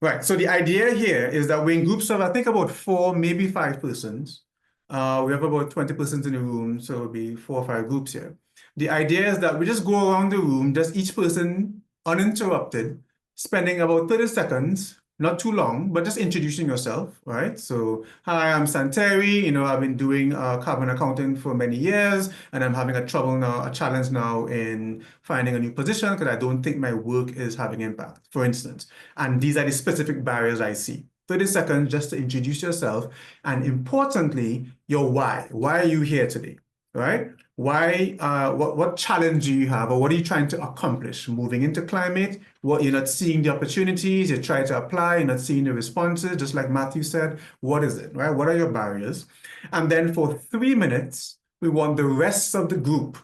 Right, so the idea here is that we're in groups of, I think, about 4, maybe 5 persons. We have about 20 persons in the room, so it'll be 4 or 5 groups here. The idea is that we just go around the room, just each person uninterrupted, spending about 30 seconds, not too long, but just introducing yourself, right? So, hi, I'm Santeri. You know, I've been doing carbon accounting for many years, and I'm having a challenge now in finding a new position because I don't think my work is having impact, for instance. And these are the specific barriers I see. 30 seconds just to introduce yourself, and importantly, your why. Why are you here today, right? Why, what challenge do you have, or what are you trying to accomplish moving into climate? What, you're not seeing the opportunities, you try to apply, you're not seeing the responses, just like Matthew said. What is it, right? What are your barriers? And then for 3 minutes, we want the rest of the group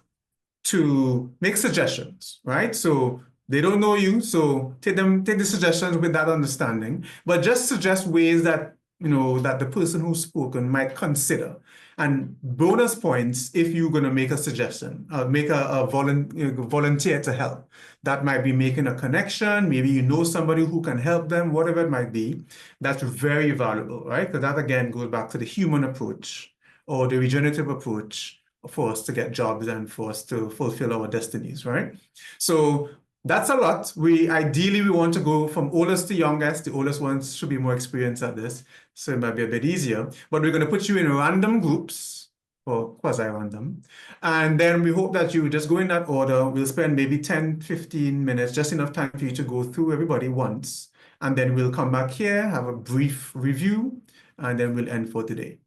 to make suggestions, right? So they don't know you, so take the suggestions with that understanding, but just suggest ways that, you know, that the person who's spoken might consider. And bonus points if you're going to make a suggestion, make a volunteer to help. That might be making a connection. Maybe you know somebody who can help them, whatever it might be. That's very valuable, right? Because that again goes back to the human approach or the regenerative approach for us to get jobs and for us to fulfill our destinies, right? So that's a lot. Ideally we want to go from oldest to youngest. The oldest ones should be more experienced at this, so it might be a bit easier. But we're going to put you in random groups, or quasi-random, and then we hope that you just go in that order. We'll spend maybe 10, 15 minutes, just enough time for you to go through everybody once, and then we'll come back here, have a brief review, and then we'll end for today.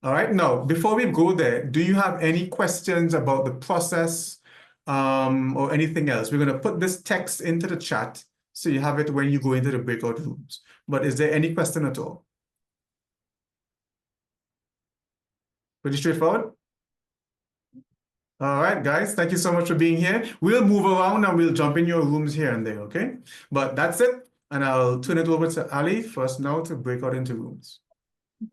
All right. Now, before we go there, do you have any questions about the process or anything else? We're going to put this text into the chat so you have it when you go into the breakout rooms. But is there any question at all? Pretty straightforward. All right, guys, thank you so much for being here. We'll move around and we'll jump in your rooms here and there, okay? But that's it. And I'll turn it over to Ali first now to break out into rooms.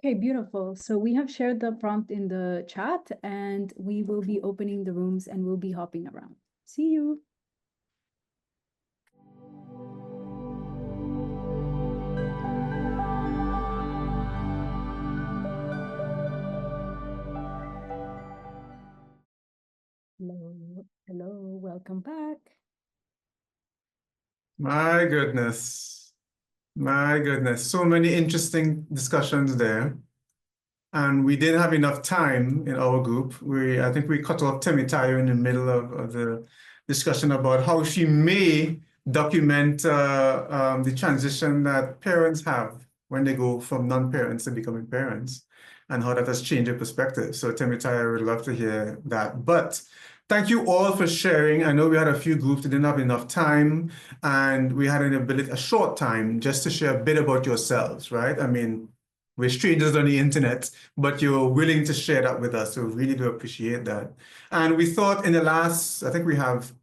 Okay, beautiful. So we have shared the prompt in the chat and we will be opening the rooms and we'll be hopping around. See you. Hello, hello, welcome back. My goodness. My goodness. So many interesting discussions there. And we didn't have enough time in our group. I think we cut off Temitayo in the middle of the discussion about how she may document the transition that parents have when they go from non-parents to becoming parents and how that has changed their perspective. So Temitayo, would love to hear that. But thank you all for sharing. I know we had a few groups that didn't have enough time and we had a short time just to share a bit about yourselves, right? I mean, we're strangers on the internet, but you're willing to share that with us. So really do appreciate that. And we thought in the last, I think we have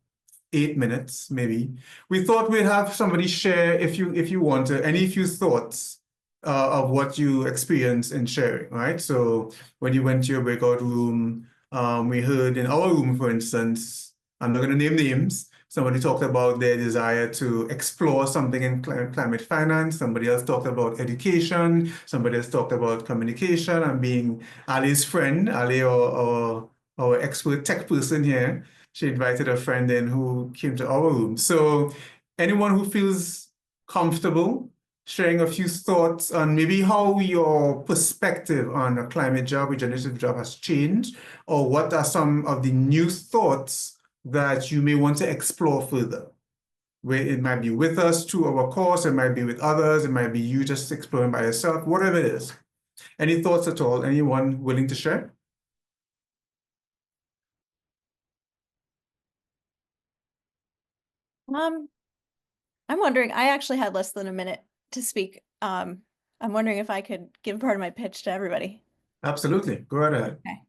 8 minutes, maybe. We thought we'd have somebody share, if you want to, any few thoughts of what you experienced in sharing, right? So when you went to your breakout room, we heard in our room, for instance, I'm not going to name names. Somebody talked about their desire to explore something in climate finance. Somebody else talked about education. Somebody else talked about communication. And being Ali's friend, Ali, our expert tech person here, she invited a friend in who came to our room. So anyone who feels comfortable sharing a few thoughts on maybe how your perspective on a climate job, regenerative job has changed, or what are some of the new thoughts that you may want to explore further. Where it might be with us through our course, it might be with others, it might be you just exploring by yourself, whatever it is. Any thoughts at all? Anyone willing to share? I'm wondering, I actually had less than a minute to speak. I'm wondering if I could give part of my pitch to everybody. Absolutely. Go right ahead. Okay.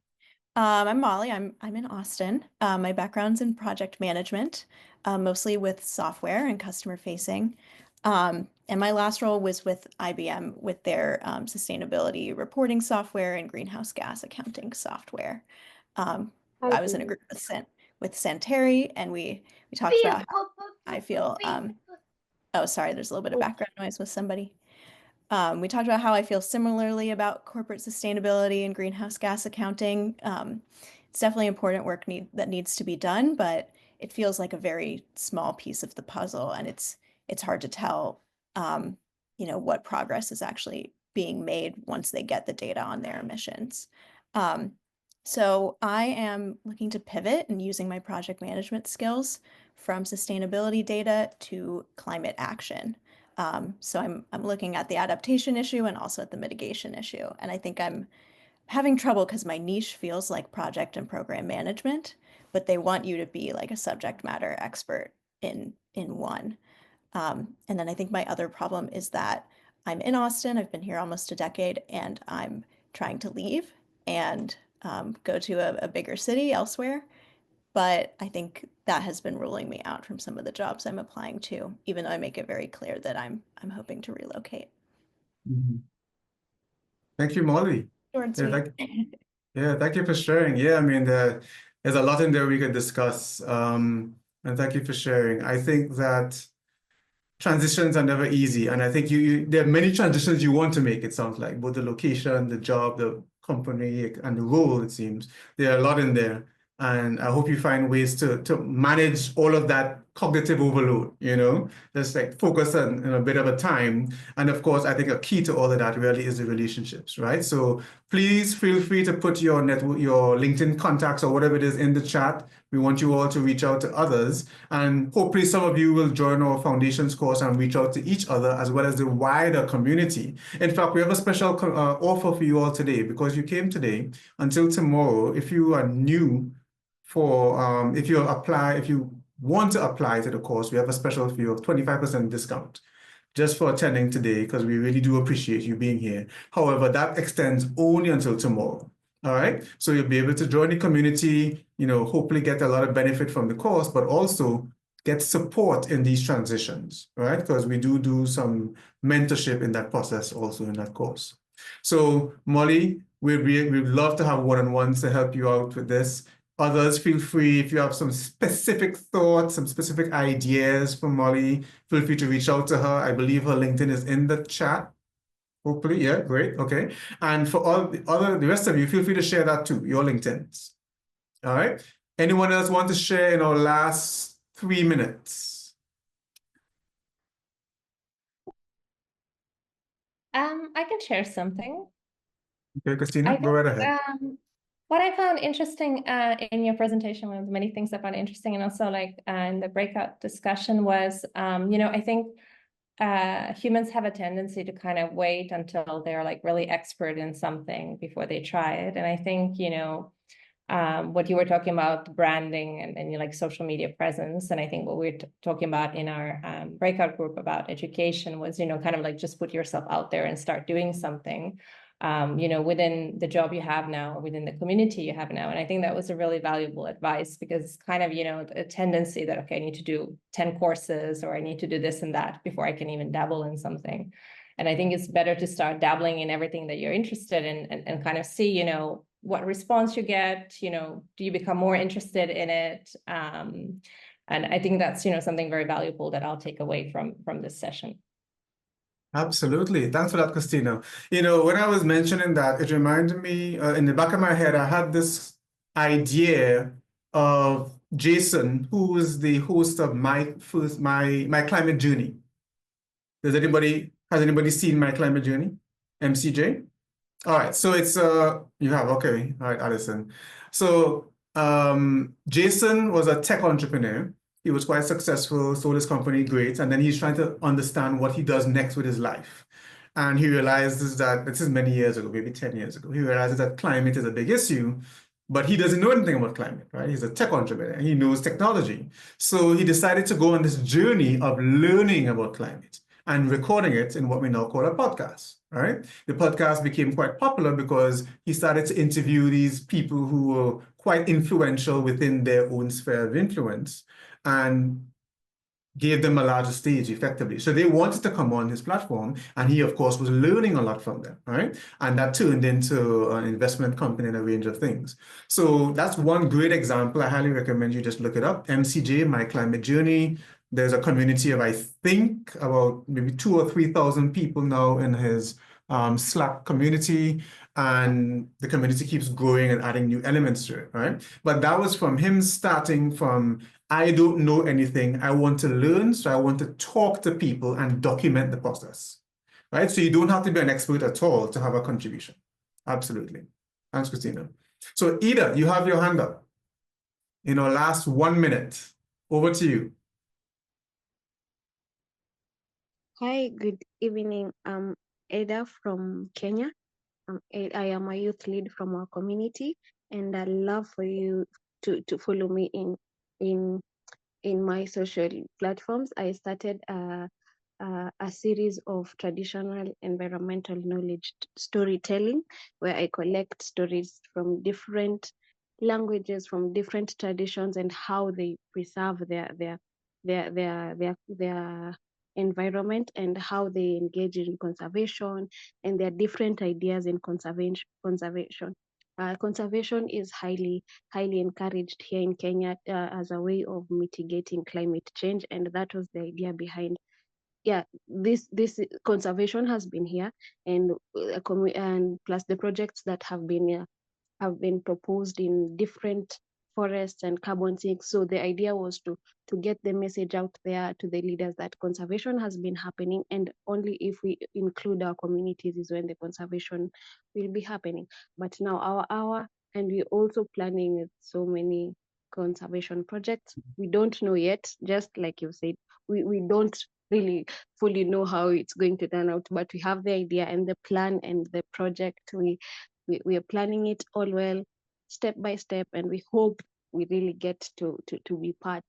I'm Molly. I'm in Austin. My background's in project management, mostly with software and customer facing. And my last role was with IBM with their sustainability reporting software and greenhouse gas accounting software. I was in a group with Santeri, and we talked about how I feel. Oh, sorry, there's a little bit of background noise with somebody. We talked about how I feel similarly about corporate sustainability and greenhouse gas accounting. It's definitely important work that needs to be done, but it feels like a very small piece of the puzzle, and it's hard to tell, what progress is actually being made once they get the data on their emissions. So I am looking to pivot and using my project management skills from sustainability data to climate action. So I'm looking at the adaptation issue and also at the mitigation issue. And I think I'm having trouble because my niche feels like project and program management, but they want you to be like a subject matter expert in one. And then I think my other problem is that I'm in Austin. I've been here almost a decade, and I'm trying to leave and go to a bigger city elsewhere. But I think that has been ruling me out from some of the jobs I'm applying to, even though I make it very clear that I'm hoping to relocate. Thank you, Molly. Short and sweet. Thank you for sharing. Yeah, I mean, there's a lot in there we could discuss. And thank you for sharing. I think that transitions are never easy. And I think there are many transitions you want to make, it sounds like, both the location, the job, the company, and the role, it seems. There are a lot in there. And I hope you find ways to manage all of that cognitive overload, just like focus on a bit of a time. And of course, I think a key to all of that really is the relationships, right? So please feel free to put your LinkedIn contacts or whatever it is in the chat. We want you all to reach out to others. And hopefully some of you will join our foundations course and reach out to each other as well as the wider community. In fact, we have a special offer for you all today because you came today. Until tomorrow, if you are new if you want to apply to the course, we have a special fee of 25% discount just for attending today because we really do appreciate you being here. However, that extends only until tomorrow. All right. So you'll be able to join the community, hopefully get a lot of benefit from the course, but also get support in these transitions, right? Because we do some mentorship in that process also in that course. So Molly, we'd love to have one-on-ones to help you out with this. Others, feel free, if you have some specific thoughts, some specific ideas for Molly, feel free to reach out to her. I believe her LinkedIn is in the chat. Hopefully, yeah, great, okay. And for the rest of you, feel free to share that too, your LinkedIns. All right. Anyone else want to share in our last 3 minutes? I can share something. Okay, Christina, go right ahead. What I found interesting in your presentation, one of the many things I found interesting, and also like in the breakout discussion was, I think humans have a tendency to kind of wait until they're like really expert in something before they try it. And I think, what you were talking about, branding and like social media presence. And I think what we're talking about in our breakout group about education was, kind of like just put yourself out there and start doing something. Within the job you have now, or within the community you have now. And I think that was a really valuable advice because it's kind of, a tendency that, okay, I need to do 10 courses or I need to do this and that before I can even dabble in something. And I think it's better to start dabbling in everything that you're interested in and kind of see, what response you get, do you become more interested in it? And I think that's, something very valuable that I'll take away from this session. Absolutely. Thanks for that, Christina. When I was mentioning that, it reminded me in the back of my head, I had this idea of Jason, who is the host of my climate journey. Has anybody seen My Climate Journey? MCJ? All right, so it's you have, okay. All right, Alison. So Jason was a tech entrepreneur. He was quite successful, sold his company great, and then he's trying to understand what he does next with his life. And he realizes that, this is many years ago, maybe 10 years ago, he realizes that climate is a big issue, but he doesn't know anything about climate, right? He's a tech entrepreneur, he knows technology. So he decided to go on this journey of learning about climate and recording it in what we now call a podcast, right? The podcast became quite popular because he started to interview these people who were quite influential within their own sphere of influence and gave them a larger stage effectively. So they wanted to come on his platform, and he, of course, was learning a lot from them, right? And that turned into an investment company and a range of things. So that's one great example. I highly recommend you just look it up. MCJ, My Climate Journey. There's a community of, I think, about maybe 2,000 or 3,000 people now in his Slack community, and the community keeps growing and adding new elements to it, right? But that was from him starting from, I don't know anything, I want to learn, so I want to talk to people and document the process, right? So you don't have to be an expert at all to have a contribution. Absolutely. Thanks, Christina. So Ida, you have your hand up. Last 1 minute. Over to you. Hi, good evening. I'm Ada from Kenya. I am a youth lead from our community, and I'd love for you to follow me in my social platforms. I started a series of traditional environmental knowledge storytelling, where I collect stories from different languages, from different traditions, and how they preserve their environment and how they engage in conservation and their different ideas in conservation. Conservation is highly encouraged here in Kenya as a way of mitigating climate change, and that was the idea behind. Yeah, this conservation has been here, and plus the projects that have been proposed in different forests and carbon sinks. So the idea was to get the message out there to the leaders that conservation has been happening, and only if we include our communities is when the conservation will be happening. But now and we're also planning so many conservation projects. We don't know yet, just like you said, we don't really fully know how it's going to turn out, but we have the idea and the plan and the project. We are planning it all well, step by step, and we hope we really get to be part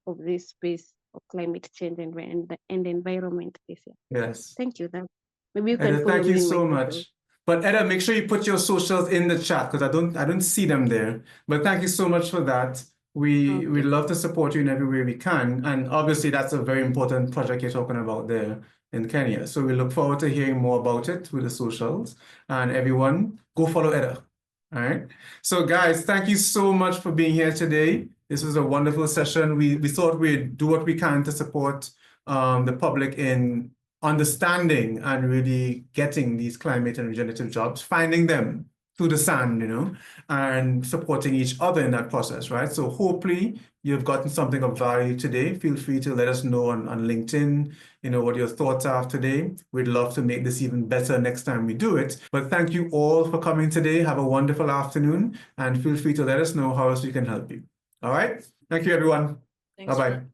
of this space of climate change and environment this year. Yes. Thank you. That maybe you can Eda, follow thank me you in my so socials. much. But Eda, make sure you put your socials in the chat because I don't see them there. But thank you so much for that. We Okay. love to support you in every way we can. And obviously that's a very important project you're talking about there in Kenya. So we look forward to hearing more about it with the socials. And everyone, go follow Eda. All right. So guys, thank you so much for being here today. This was a wonderful session. We thought we'd do what we can to support the public in understanding and really getting these climate and regenerative jobs, finding them through the sand, and supporting each other in that process, right? So hopefully you've gotten something of value today. Feel free to let us know on LinkedIn, what your thoughts are today. We'd love to make this even better next time we do it. But thank you all for coming today. Have a wonderful afternoon and feel free to let us know how else we can help you. All right. Thank you, everyone. Thanks, Bye-bye. John.